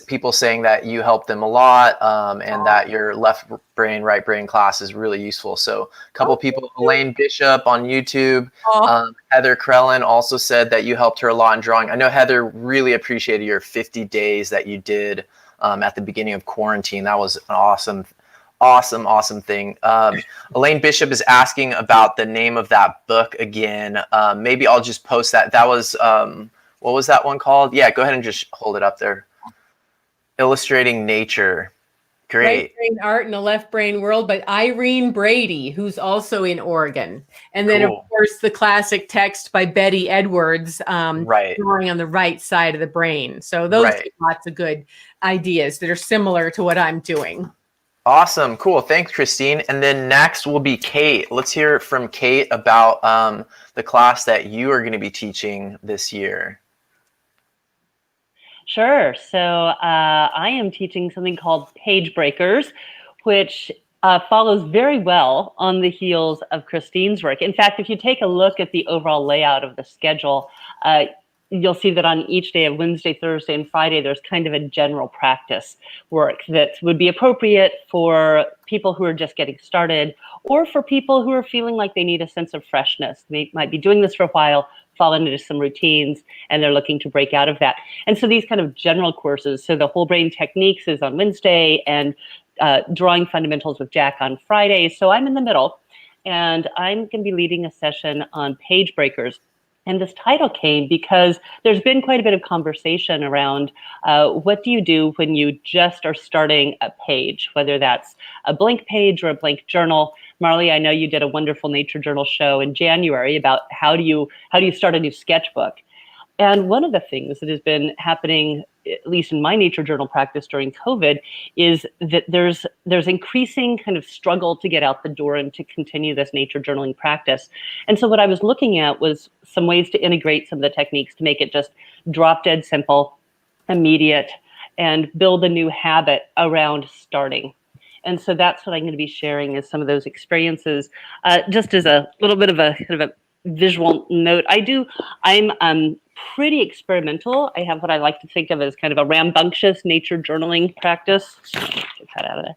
Speaker 1: people saying that you helped them a lot, and that your left brain, right brain class is really useful. So a couple people, Elaine Bishop on YouTube, Heather Krellin also said that you helped her a lot in drawing. I know Heather really appreciated your 50 days that you did at the beginning of quarantine. That was an awesome thing. Elaine Bishop is asking about the name of that book again. Maybe I'll just post that. That was, what was that one called? Yeah, go ahead and just hold it up there. Illustrating Nature. Great.
Speaker 6: Right Brain Art in a Left Brain World by Irene Brady, who's also in Oregon. And then, of course, the classic text by Betty Edwards, Drawing on the Right Side of the Brain. So those are lots of good ideas that are similar to what I'm doing.
Speaker 1: Awesome. Cool. Thanks, Christine. And then next will be Kate. Let's hear from Kate about the class that you are going to be teaching this year.
Speaker 9: Sure. So I am teaching something called Page Breakers, which follows very well on the heels of Christine's work. In fact, if you take a look at the overall layout of the schedule, you'll see that on each day of Wednesday, Thursday, and Friday, there's kind of a general practice work that would be appropriate for people who are just getting started, or for people who are feeling like they need a sense of freshness. They might be doing this for a while, fall into some routines, and they're looking to break out of that. And so these kind of general courses, so the Whole Brain Techniques is on Wednesday, and Drawing Fundamentals with Jack on Friday. So I'm in the middle, and I'm going to be leading a session on Page Breakers. And this title came because there's been quite a bit of conversation around what do you do when you just are starting a page, whether that's a blank page or a blank journal. Marley, I know you did a wonderful Nature Journal show in January about how do you start a new sketchbook. And one of the things that has been happening at least in my nature journal practice during COVID, is that there's increasing kind of struggle to get out the door and to continue this nature journaling practice. And so what I was looking at was some ways to integrate some of the techniques to make it just drop dead simple, immediate, and build a new habit around starting. And so that's what I'm going to be sharing, is some of those experiences. Just as a little bit of a kind of a visual note, I'm pretty experimental. I have what I like to think of as kind of a rambunctious nature journaling practice. Get that out of there.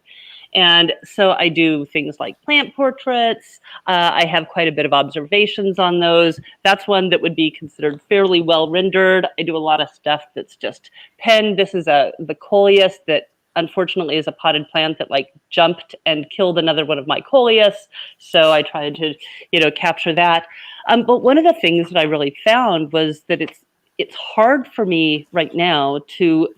Speaker 9: And so I do things like plant portraits. I have quite a bit of observations on those. That's one that would be considered fairly well rendered. I do a lot of stuff that's just pen. This is the coleus that unfortunately is a potted plant that like jumped and killed another one of my coleus. So I tried to, capture that. But one of the things that I really found was that it's hard for me right now to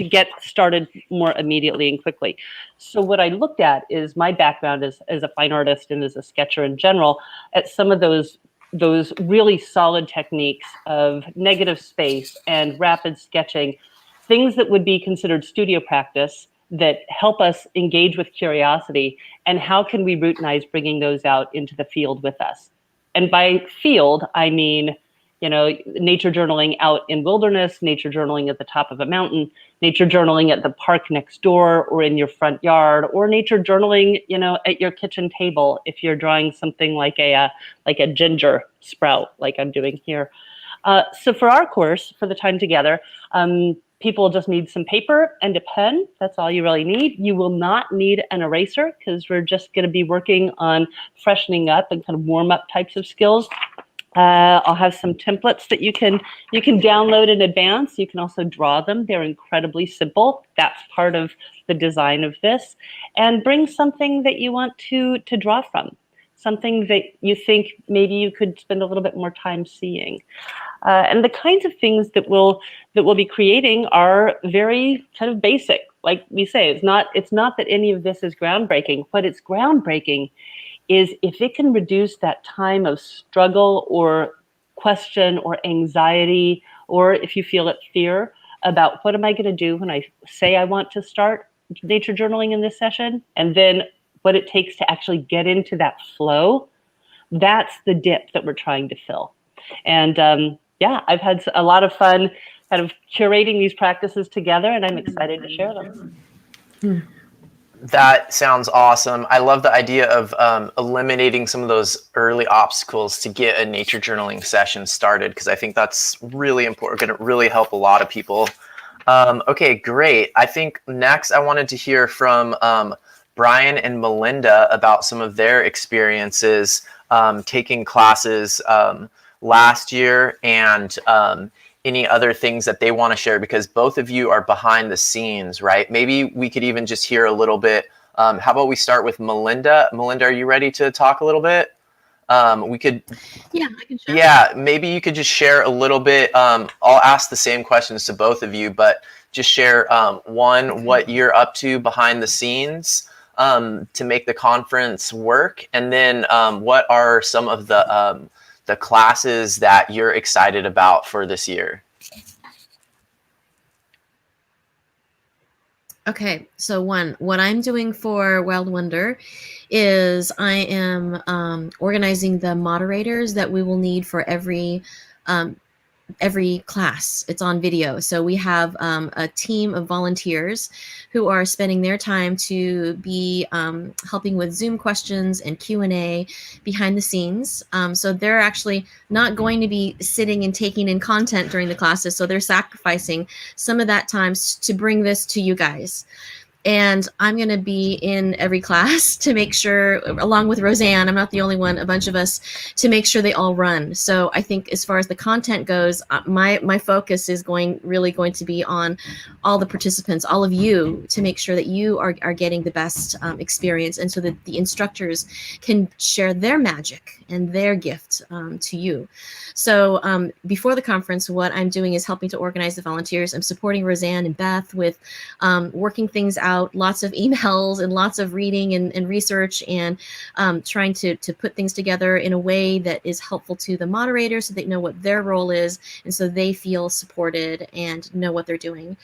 Speaker 9: get started more immediately and quickly. So what I looked at is my background as a fine artist and as a sketcher in general, at some of those really solid techniques of negative space and rapid sketching, things that would be considered studio practice that help us engage with curiosity, and how can we routinize bringing those out into the field with us. And by field, I mean, nature journaling out in wilderness, nature journaling at the top of a mountain, nature journaling at the park next door or in your front yard, or nature journaling, at your kitchen table if you're drawing something like a ginger sprout like I'm doing here. So for our course, for the time together, people just need some paper and a pen. That's all you really need. You will not need an eraser, because we're just going to be working on freshening up and kind of warm up types of skills. I'll have some templates that you can download in advance. You can also draw them. They're incredibly simple. That's part of the design of this. And bring something that you want to draw from, something that you think maybe you could spend a little bit more time seeing. And the kinds of things that we'll be creating are very kind of basic. Like we say, it's not that any of this is groundbreaking. What it's groundbreaking is if it can reduce that time of struggle or question or anxiety, or if you feel it, fear about what am I going to do when I say I want to start nature journaling in this session, and then what it takes to actually get into that flow. That's the dip that we're trying to fill. And I've had a lot of fun kind of curating these practices together, and I'm excited to share them.
Speaker 1: That sounds awesome. I love the idea of eliminating some of those early obstacles to get a nature journaling session started, because I think that's really important, going to really help a lot of people. Okay, great. I think next I wanted to hear from Brian and Melinda about some of their experiences taking classes last year, and any other things that they want to share, because both of you are behind the scenes, right? Maybe we could even just hear a little bit. How about we start with Melinda? Melinda, are you ready to talk a little bit? We could.
Speaker 7: Yeah, I can share.
Speaker 1: Yeah, maybe you could just share a little bit. I'll ask the same questions to both of you, but just share what you're up to behind the scenes to make the conference work, and then what are some of the classes that you're excited about for this year?
Speaker 7: Okay, so what I'm doing for Wild Wonder is I am organizing the moderators that we will need for every class. It's on video. So we have a team of volunteers who are spending their time to be helping with Zoom questions and Q&A behind the scenes. So they're actually not going to be sitting and taking in content during the classes. So they're sacrificing some of that time to bring this to you guys. And I'm going to be in every class to make sure, along with Roseanne, I'm not the only one, a bunch of us, to make sure they all run. So I think as far as the content goes, my focus is really going to be on all the participants, all of you, to make sure that you are getting the best experience, and so that the instructors can share their magic and their gift to you. So before the conference, what I'm doing is helping to organize the volunteers. I'm supporting Roseanne and Beth with working things out out lots of emails and lots of reading and research and trying to put things together in a way that is helpful to the moderators so they know what their role is and so they feel supported and know what they're doing.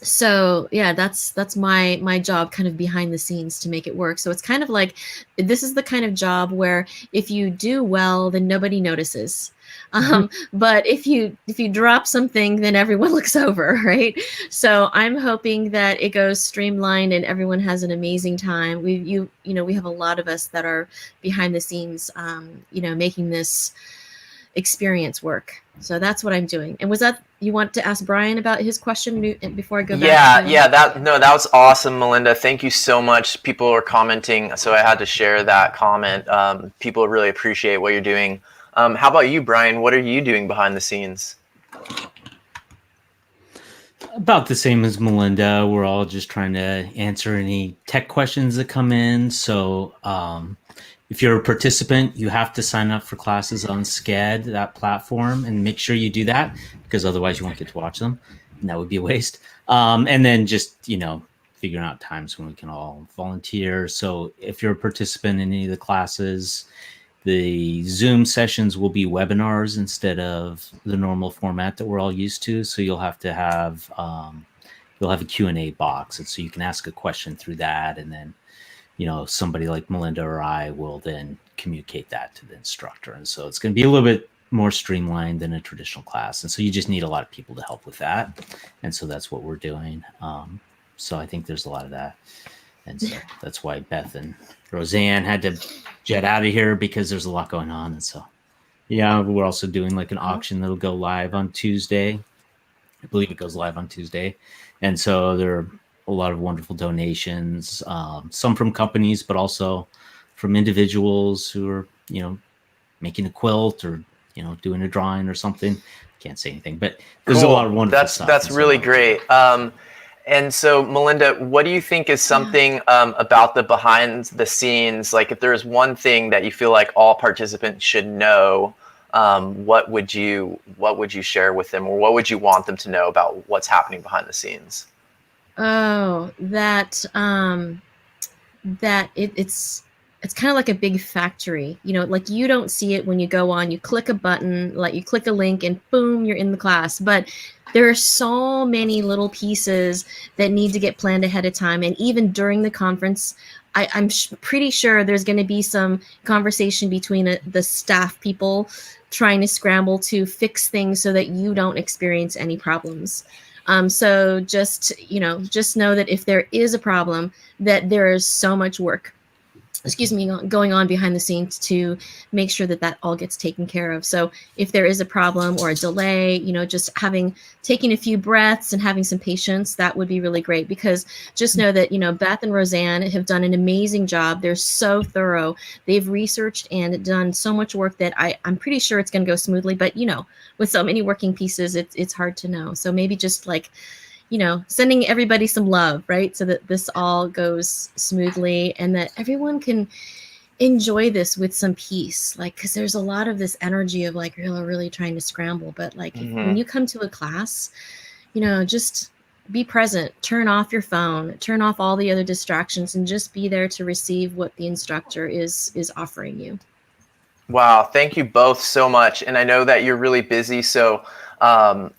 Speaker 7: So yeah, that's my job kind of behind the scenes to make it work. So it's kind of like, this is the kind of job where if you do well, then nobody notices. But if you drop something, then everyone looks over, right? So I'm hoping that it goes streamlined and everyone has an amazing time. We have a lot of us that are behind the scenes, making this experience work. So that's what I'm doing. And was that, you want to ask Brian about his question before I go back?
Speaker 1: That was awesome, Melinda. Thank you so much. People are commenting, so I had to share that comment. People really appreciate what you're doing. How about you, Brian? What are you doing behind the scenes?
Speaker 8: About the same as Melinda. We're all just trying to answer any tech questions that come in. So if you're a participant, you have to sign up for classes on Sched, that platform, and make sure you do that because otherwise you won't get to watch them. And that would be a waste. And then just, figuring out times when we can all volunteer. So if you're a participant in any of the classes, the Zoom sessions will be webinars instead of the normal format that we're all used to. So you'll have to have you'll have a Q&A box, and so you can ask a question through that, and then somebody like Melinda or I will then communicate that to the instructor. And so it's going to be a little bit more streamlined than a traditional class. And so you just need a lot of people to help with that. And so that's what we're doing. So I think there's a lot of that. And so that's why Beth and Roseanne had to jet out of here because there's a lot going on. And so, yeah, we're also doing like an auction that'll go live on Tuesday. I believe it goes live on Tuesday. And so there are a lot of wonderful donations, some from companies, but also from individuals who are, making a quilt or, doing a drawing or something. Can't say anything, but there's a lot of wonderful stuff.
Speaker 1: That's really great. And so, Melinda, what do you think is something about the behind the scenes? Like, if there's one thing that you feel like all participants should know, what would you share with them, or what would you want them to know about what's happening behind the scenes?
Speaker 7: Oh, that it's kind of like a big factory, like you don't see it when you go on, you click a button, like you click a link and boom, you're in the class. But there are so many little pieces that need to get planned ahead of time. And even during the conference, I'm pretty sure there's going to be some conversation between the staff people trying to scramble to fix things so that you don't experience any problems. So just know that if there is a problem, that there is so much work, going on behind the scenes to make sure that all gets taken care of. So if there is a problem or a delay, just taking a few breaths and having some patience, that would be really great, because just know that, Beth and Roseanne have done an amazing job. They're so thorough. They've researched and done so much work that I'm pretty sure it's going to go smoothly, but with so many working pieces, it's hard to know. So maybe just sending everybody some love, right? So that this all goes smoothly and that everyone can enjoy this with some peace. Because there's a lot of this energy of really trying to scramble. But when you come to a class, just be present, turn off your phone, turn off all the other distractions, and just be there to receive what the instructor is offering you.
Speaker 1: Wow. Thank you both so much. And I know that you're really busy. So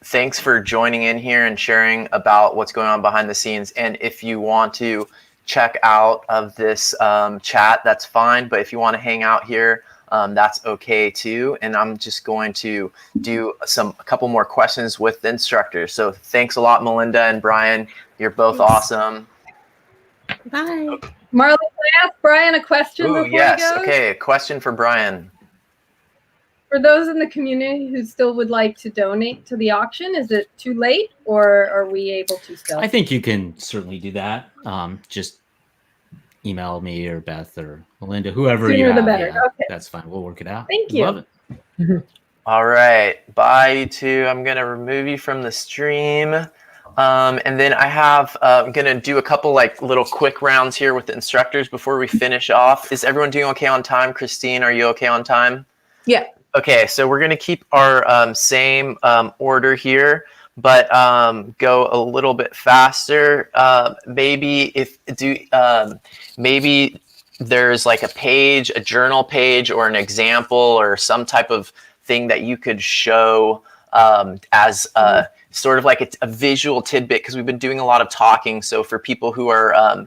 Speaker 1: thanks for joining in here and sharing about what's going on behind the scenes. And if you want to check out of this chat, that's fine. But if you want to hang out here, that's okay too. And I'm just going to do a couple more questions with the instructors. So thanks a lot, Melinda and Brian. You're both awesome.
Speaker 7: Bye.
Speaker 4: Marley, can I ask Brian a question before
Speaker 1: yes.
Speaker 4: he goes?
Speaker 1: Okay. A question for Brian.
Speaker 4: For those in the community who still would like to donate to the auction, is it too late, or are we able to still?
Speaker 8: I think you can certainly do that. Just email me or Beth or Melinda, whoever you have.
Speaker 4: Sooner the better.
Speaker 8: Yeah,
Speaker 4: okay.
Speaker 8: that's fine. We'll work it out.
Speaker 4: Thank you.
Speaker 8: Love it.
Speaker 1: All right. Bye, you two. I'm going to remove you from the stream. And then I'm going to do a couple little quick rounds here with the instructors before we finish off. Is everyone doing okay on time? Christine, are you okay on time?
Speaker 6: Yeah.
Speaker 1: Okay, so we're going to keep our same order here. but go a little bit faster. Maybe there's like a page, a journal page, or an example, or some type of thing that you could show as sort of like a visual tidbit, because we've been doing a lot of talking. So for people who are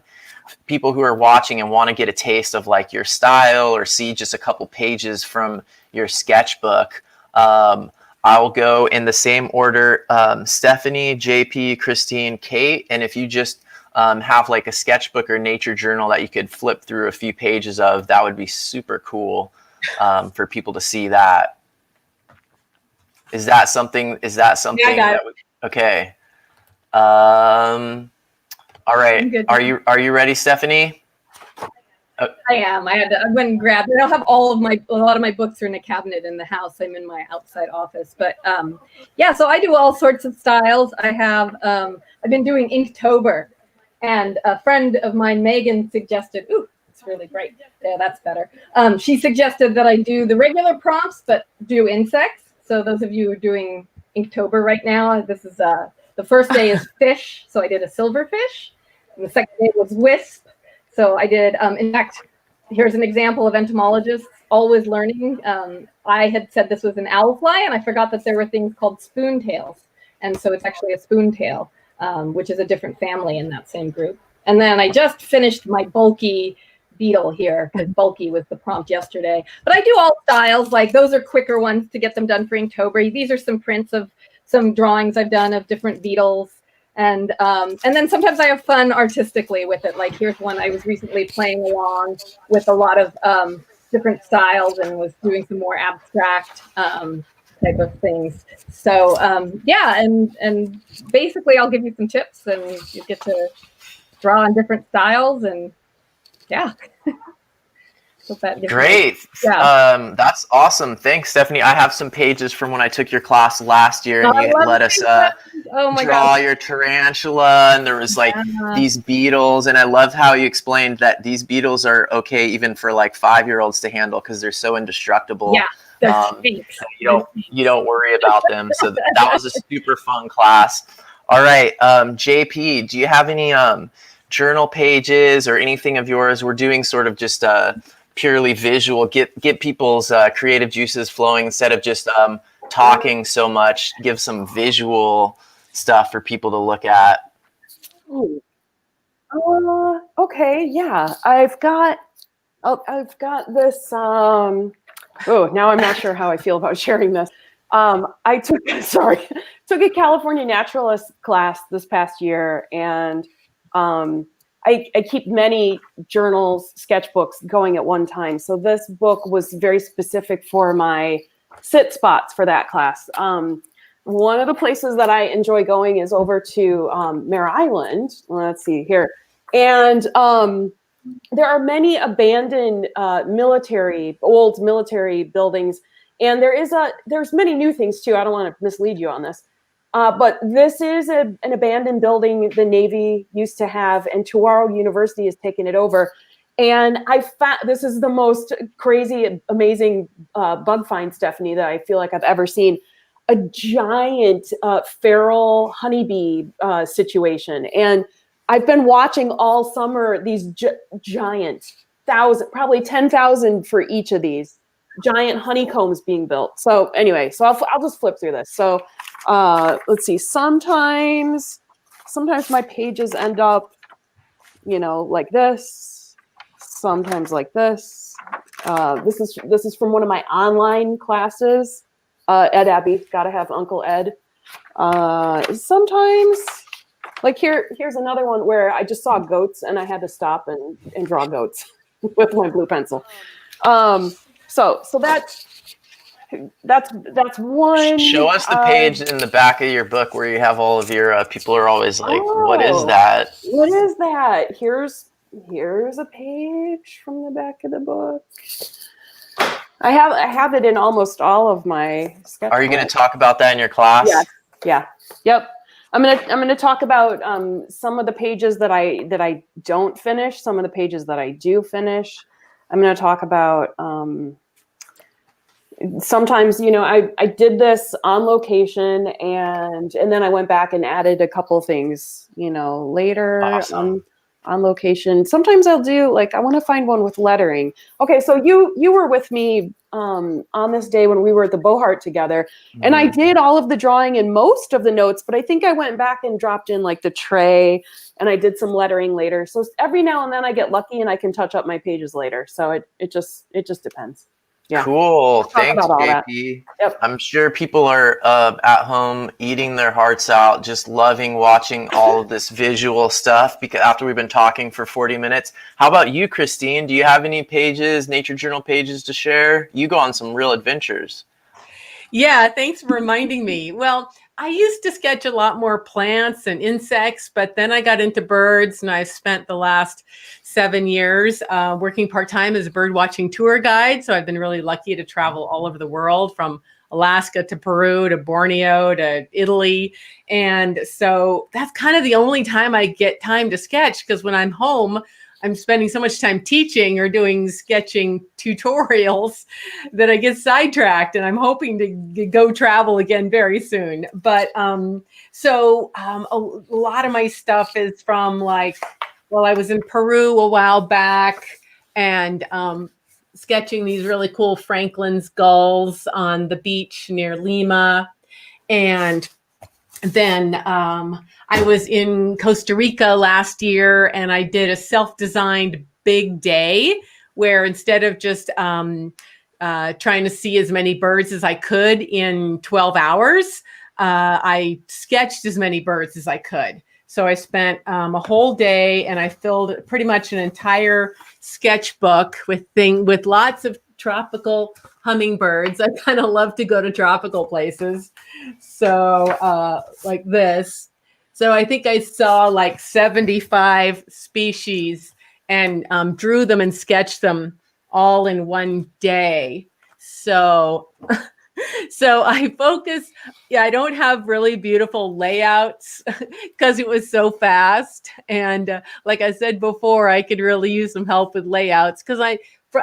Speaker 1: watching and want to get a taste of like your style or see just a couple pages from your sketchbook, I'll go in the same order: Stephanie, JP, Christine, Kate. And if you just have like a sketchbook or nature journal that you could flip through a few pages of, that would be super cool for people to see that. Is that something?
Speaker 4: Yeah,
Speaker 1: Okay. All right.
Speaker 4: good.
Speaker 1: Are you ready, Stephanie?
Speaker 4: I am. I went and grabbed it. I don't have a lot of my books are in a cabinet in the house. I'm in my outside office, but yeah. So I do all sorts of styles. I have. I've been doing Inktober, and a friend of mine, Megan, suggested. Ooh, it's really bright. Yeah, that's better. She suggested that I do the regular prompts, but do insects. So those of you who are doing Inktober right now, this is the first day is fish. So I did a silverfish, and the second day was wisp. So I did, in fact, here's an example of entomologists always learning. I had said this was an owlfly, and I forgot that there were things called spoontails. And so it's actually a spoontail, which is a different family in that same group. And then I just finished my bulky beetle here, because bulky was the prompt yesterday. But I do all styles, like those are quicker ones to get them done for Inktober. These are some prints of some drawings I've done of different beetles. And then sometimes I have fun artistically with it. Like here's one I was recently playing along with a lot of different styles and was doing some more abstract type of things. So yeah, and basically I'll give you some tips and you get to draw on different styles, and yeah.
Speaker 1: Great.
Speaker 4: Yeah.
Speaker 1: That's awesome. Thanks, Stephanie. I have some pages from when I took your class last year, and you let us draw your tarantula, and there was like these beetles, and I love how you explained that these beetles are okay even for like 5-year-olds to handle because they're so indestructible.
Speaker 4: Yeah.
Speaker 1: You don't worry about them. So that was a super fun class. All right, JP, do you have any journal pages or anything of yours? We're doing sort of just purely visual, get people's creative juices flowing instead of just talking so much. Give some visual stuff for people to look at.
Speaker 5: Ooh. Okay, yeah, I've got this. Oh, now I'm not sure how I feel about sharing this. I took a California naturalist class this past year, and I keep many journals, sketchbooks going at one time. So this book was very specific for my sit spots for that class. One of the places that I enjoy going is over to Mare Island. Let's see here. And there are many abandoned old military buildings. And there's many new things too. I don't want to mislead you on this. But this is an abandoned building the Navy used to have, and Touro University has taken it over. And I found this is the most crazy, amazing bug find, Stephanie, that I feel like I've ever seen. A giant feral honeybee situation. And I've been watching all summer these giant, probably 10,000 for each of these giant honeycombs being built. So anyway, so I'll just flip through this. So let's see. Sometimes my pages end up, like this. Sometimes like this. This is from one of my online classes. Ed Abbey, gotta have Uncle Ed. Sometimes, like here's another one where I just saw goats and I had to stop and draw goats with my blue pencil. So that's one.
Speaker 1: Show us the page in the back of your book where you have all of your people are always like, what is that?
Speaker 5: What is that? Here's a page from the back of the book. I have it in almost all of my sketchbooks.
Speaker 1: Are you going to talk about that in your class?
Speaker 5: Yeah. Yep. I'm gonna talk about some of the pages that I don't finish, some of the pages that I do finish. I'm going to talk about sometimes, I did this on location, and then I went back and added a couple things, later.
Speaker 1: Awesome.
Speaker 5: On location. Sometimes I'll do, like, I want to find one with lettering. Okay, so you were with me on this day when we were at the Bohart together, and I did all of the drawing and most of the notes, but I think I went back and dropped in like the tray, and I did some lettering later. So every now and then I get lucky and I can touch up my pages later. So it just depends. Yeah.
Speaker 1: Cool.
Speaker 5: Talk
Speaker 1: Thanks,
Speaker 5: about all that.
Speaker 1: JP.
Speaker 5: Yep.
Speaker 1: I'm sure people are at home eating their hearts out, just loving watching all of this visual stuff because after we've been talking for 40 minutes. How about you, Christine? Do you have any pages, Nature Journal pages to share? You go on some real adventures.
Speaker 6: Yeah, thanks for reminding me. Well, I used to sketch a lot more plants and insects, but then I got into birds, and I've spent the last 7 years working part-time as a bird watching tour guide. So I've been really lucky to travel all over the world, from Alaska to Peru to Borneo to Italy. And so that's kind of the only time I get time to sketch, because when I'm home, I'm spending so much time teaching or doing sketching tutorials that I get sidetracked, and I'm hoping to go travel again very soon. But a lot of my stuff is from, like, well, I was in Peru a while back and sketching these really cool Franklin's gulls on the beach near Lima. And then I was in Costa Rica last year, and I did a self-designed big day where instead of just trying to see as many birds as I could in 12 hours, I sketched as many birds as I could. So I spent a whole day, and I filled pretty much an entire sketchbook with lots of tropical hummingbirds. I kind of love to go to tropical places. So like this. So I think I saw like 75 species and drew them and sketched them all in one day. So I focus. Yeah, I don't have really beautiful layouts because it was so fast. And like I said before, I could really use some help with layouts because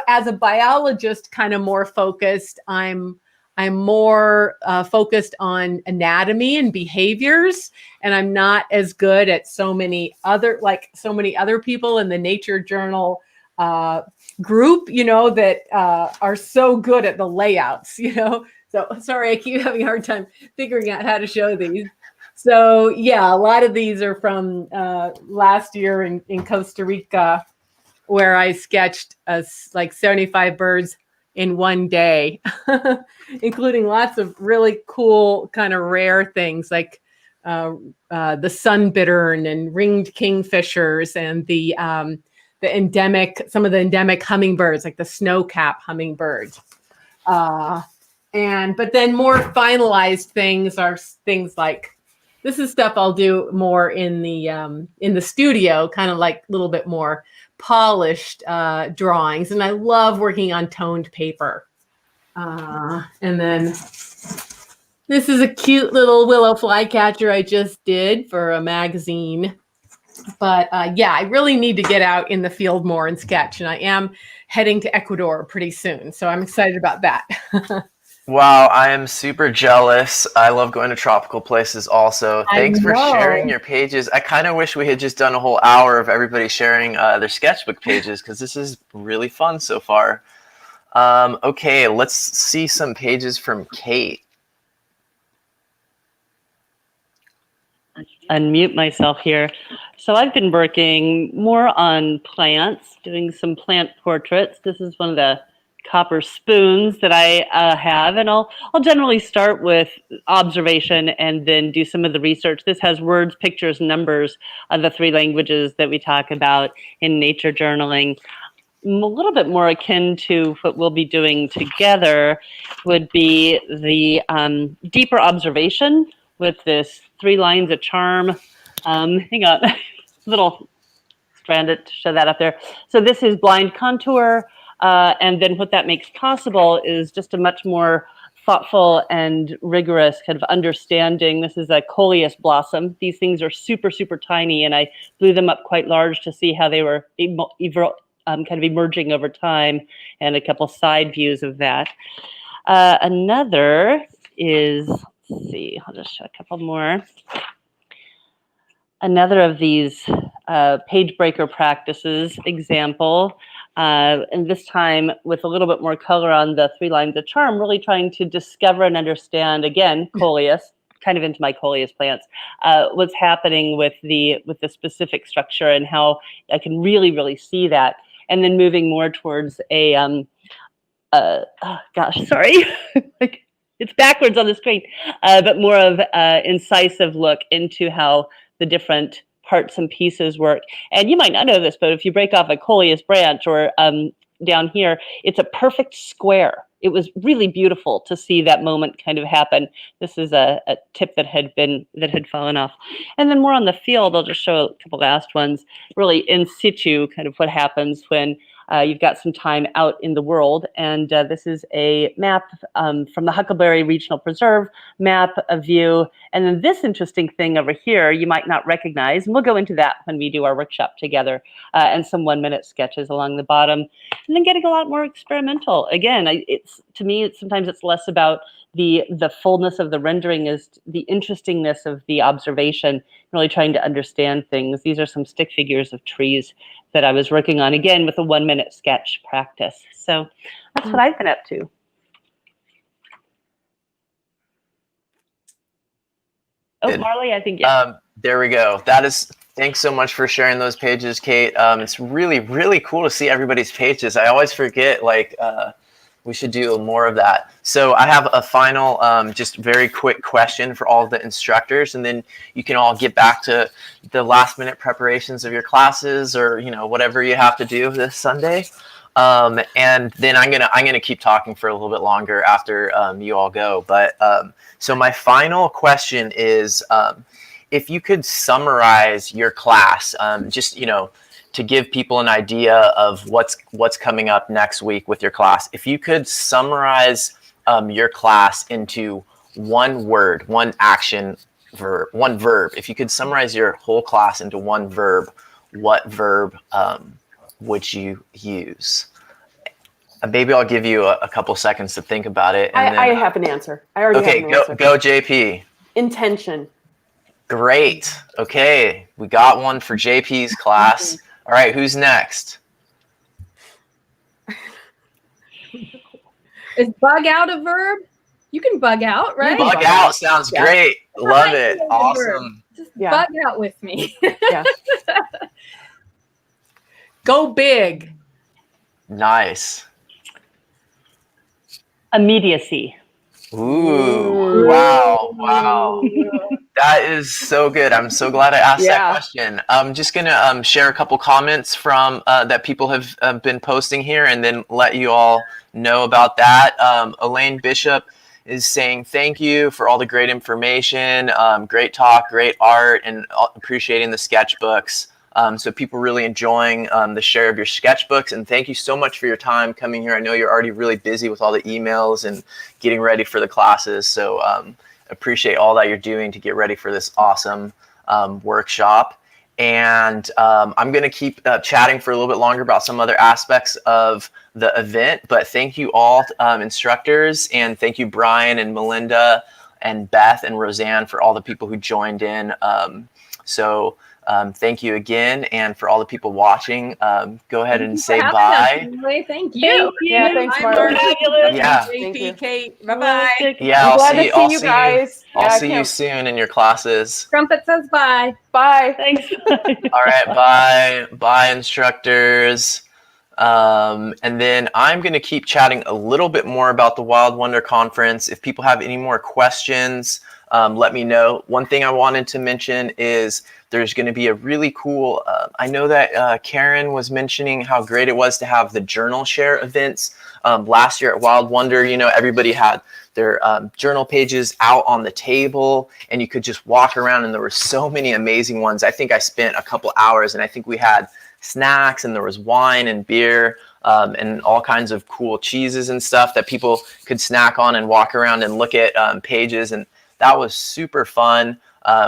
Speaker 6: as a biologist, kind of more focused, I'm more focused on anatomy and behaviors, and I'm not as good at so many other people in the Nature Journal group, that are so good at the layouts, So sorry, I keep having a hard time figuring out how to show these. So yeah, a lot of these are from last year in Costa Rica, where I sketched like 75 birds in one day, including lots of really cool kind of rare things like the sunbittern and ringed kingfishers and some of the endemic hummingbirds, like the snowcap hummingbird. But then more finalized things are things like, this is stuff I'll do more in the studio, kind of like a little bit more polished drawings. And I love working on toned paper. And then this is a cute little willow flycatcher I just did for a magazine. But yeah, I really need to get out in the field more and sketch. And I am heading to Ecuador pretty soon. So I'm excited about that.
Speaker 1: Wow, I am super jealous. I love going to tropical places also. Thanks for sharing your pages. I kind of wish we had just done a whole hour of everybody sharing their sketchbook pages because this is really fun so far. Okay, let's see some pages from Kate.
Speaker 9: Unmute myself here. So I've been working more on plants, doing some plant portraits. This is one of the copper spoons that I have, and I'll generally start with observation and then do some of the research. This has words, pictures, numbers, the 3 languages that we talk about in nature journaling. A little bit more akin to what we'll be doing together would be the deeper observation with this 3 lines of charm. Hang on, little stranded to show that up there. So this is blind contour. And then what that makes possible is just a much more thoughtful and rigorous kind of understanding. This is a coleus blossom. These things are super, super tiny, and I blew them up quite large to see how they were kind of emerging over time, and a couple side views of that. Another is, let's see, I'll just show a couple more. Another of these page breaker practices example, and this time with a little bit more color on the 3 lines of charm, really trying to discover and understand, again, coleus, kind of into my coleus plants, what's happening with the specific structure and how I can really see that. And then moving more towards a, oh gosh, sorry. Like, it's backwards on the screen, but more of incisive look into how the different parts and pieces work. And you might not know this, but if you break off a coleus branch or down here, it's a perfect square. It was really beautiful to see that moment kind of happen. This is a tip that had fallen off. And then more on the field, I'll just show a couple last ones, really in situ, kind of what happens when you've got some time out in the world. And this is a map from the Huckleberry Regional Preserve map, a view. And then this interesting thing over here, you might not recognize, and we'll go into that when we do our workshop together, and some 1-minute sketches along the bottom. And then getting a lot more experimental. Again, to me, sometimes it's less about the fullness of the rendering is the interestingness of the observation, really trying to understand things. These are some stick figures of trees that I was working on, again, with a 1-minute sketch practice. So that's what I've been up to. Oh,
Speaker 1: Good.
Speaker 9: Marley, I think, yeah.
Speaker 1: There we go. Thanks so much for sharing those pages, Kate. It's really cool to see everybody's pages. I always forget, we should do more of that. So I have a final, just very quick question for all of the instructors, and then you can all get back to the last minute preparations of your classes, or whatever you have to do this Sunday. And then I'm gonna keep talking for a little bit longer after you all go. But so my final question is, if you could summarize your class, just to give people an idea of what's coming up next week with your class. If you could summarize your class into one word, one action verb, one verb. If you could summarize your whole class into one verb, what verb would you use? Maybe I'll give you a couple seconds to think about it. And
Speaker 5: I have an answer. I already have an answer.
Speaker 1: Go JP.
Speaker 5: Intention.
Speaker 1: Great. Okay, we got one for JP's class. All right, who's next?
Speaker 4: Is bug out a verb? You can bug out, right?
Speaker 1: Bug out sounds great. Love it. Awesome.
Speaker 4: Just bug out with me.
Speaker 5: Yeah.
Speaker 6: Go big.
Speaker 1: Nice.
Speaker 9: Immediacy.
Speaker 1: Ooh, wow. That is so good. I'm so glad I asked that question. I'm just going to share a couple comments from that people have been posting here, and then let you all know about that. Elaine Bishop is saying thank you for all the great information, great talk, great art, and appreciating the sketchbooks. So people really enjoying the share of your sketchbooks, and thank you so much for your time coming here. I know you're already really busy with all the emails and getting ready for the classes, so appreciate all that you're doing to get ready for this awesome workshop. And I'm going to keep chatting for a little bit longer about some other aspects of the event, but thank you all instructors, and thank you Brian and Melinda and Beth and Roseanne for all the people who joined in. Thank you again, and for all the people watching, go ahead and say bye.
Speaker 4: Thank you.
Speaker 5: Yeah, thanks, Marley.
Speaker 1: Yeah.
Speaker 6: JP, Kate, bye-bye.
Speaker 1: Yeah,
Speaker 5: I'm glad to see you guys.
Speaker 1: I'll see you soon in your classes.
Speaker 4: Trumpet says bye.
Speaker 5: Bye.
Speaker 9: Thanks.
Speaker 1: All right, bye, instructors. And then I'm going to keep chatting a little bit more about the Wild Wonder Conference. If people have any more questions, let me know. One thing I wanted to mention is there's going to be a really cool, I know that Karen was mentioning how great it was to have the journal share events. Last year at Wild Wonder, everybody had their journal pages out on the table, and you could just walk around, and there were so many amazing ones. I think I spent a couple hours, and I think we had snacks, and there was wine and beer, and all kinds of cool cheeses and stuff that people could snack on and walk around and look at pages, and that was super fun.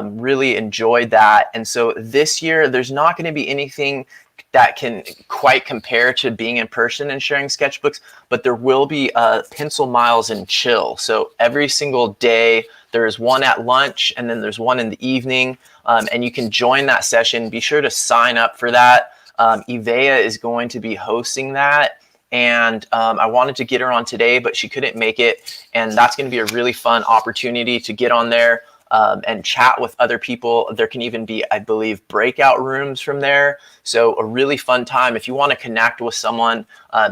Speaker 1: Really enjoyed that. And so this year, there's not going to be anything that can quite compare to being in person and sharing sketchbooks, but there will be pencil miles and chill. So every single day there is one at lunch, and then there's one in the evening, and you can join that session. Be sure to sign up for that. Ivea is going to be hosting that, and I wanted to get her on today, but she couldn't make it, and that's going to be a really fun opportunity to get on there and chat with other people. There can even be, I believe, breakout rooms from there. So a really fun time. If you want to connect with someone,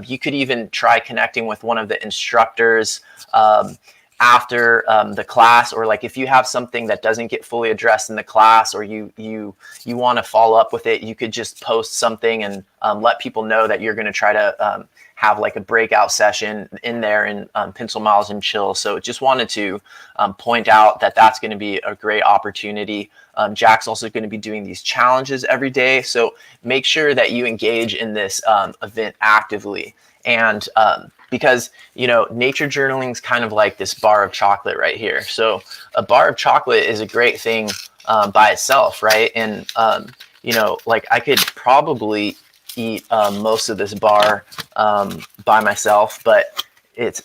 Speaker 1: you could even try connecting with one of the instructors after the class, or like if you have something that doesn't get fully addressed in the class, or you want to follow up with it, you could just post something and let people know that you're going to try to have like a breakout session in there in Pencil Miles and Chill. So just wanted to point out that that's going to be a great opportunity. Jack's also going to be doing these challenges every day. So make sure that you engage in this event actively. And because, you know, nature journaling is kind of like this bar of chocolate right here. So a bar of chocolate is a great thing by itself, right? And, you know, like I could probably eat most of this bar by myself, but it's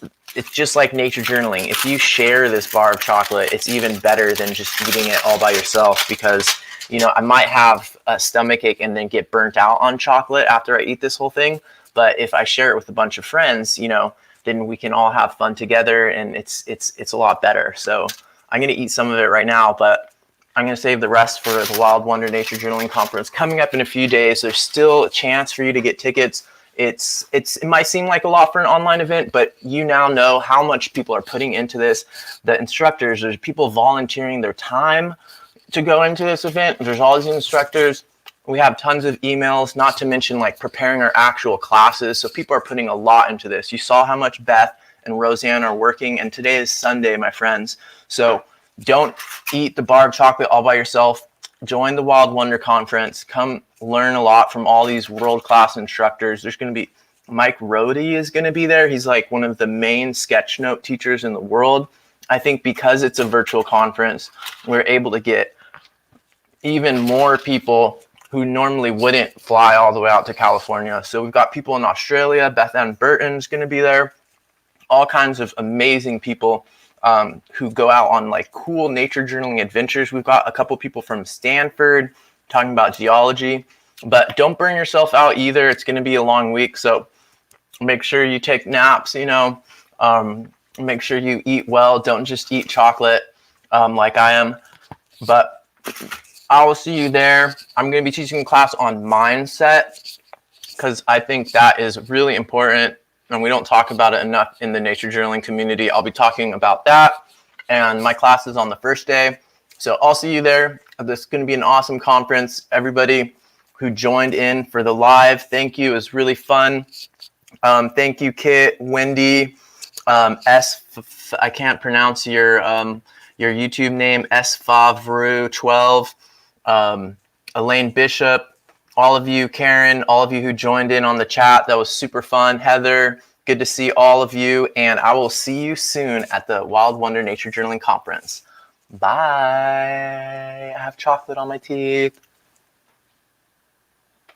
Speaker 1: just like nature journaling. If you share this bar of chocolate, it's even better than just eating it all by yourself, because, you know, I might have a stomach ache and then get burnt out on chocolate after I eat this whole thing. But if I share it with a bunch of friends, you know, then we can all have fun together, and it's a lot better. So I'm going to eat some of it right now, but I'm going to save the rest for the Wild Wonder Nature Journaling Conference coming up in a few days. There's still a chance for you to get tickets. It might seem like a lot for an online event, but you now know how much people are putting into this. The instructors, there's people volunteering their time to go into this event. There's all these instructors. We have tons of emails, not to mention like preparing our actual classes. So people are putting a lot into this. You saw how much Beth and Roseanne are working, and today is Sunday, my friends. So don't eat the bar of chocolate all by yourself. Join the Wild Wonder Conference. Come learn a lot from all these world-class instructors. There's going to be Mike Rohde is going to be there. He's like one of the main sketch note teachers in the world. I think because it's a virtual conference, we're able to get even more people who normally wouldn't fly all the way out to California. So we've got people in Australia. Beth Ann Burton's going to be there. All kinds of amazing people who go out on like cool nature journaling adventures. We've got a couple people from Stanford talking about geology. But don't burn yourself out either. It's going to be a long week. So make sure you take naps, you know. Make sure you eat well. Don't just eat chocolate like I am. But I will see you there. I'm going to be teaching a class on mindset, because I think that is really important, and we don't talk about it enough in the nature journaling community. I'll be talking about that, and my class is on the first day. So I'll see you there. This is going to be an awesome conference. Everybody who joined in for the live, thank you. It was really fun. Thank you, Kit, Wendy, I can't pronounce your YouTube name, sfavru12. Elaine Bishop, all of you, Karen, all of you who joined in on the chat. That was super fun. Heather, good to see all of you. And I will see you soon at the Wild Wonder Nature Journaling Conference. Bye. I have chocolate on my teeth.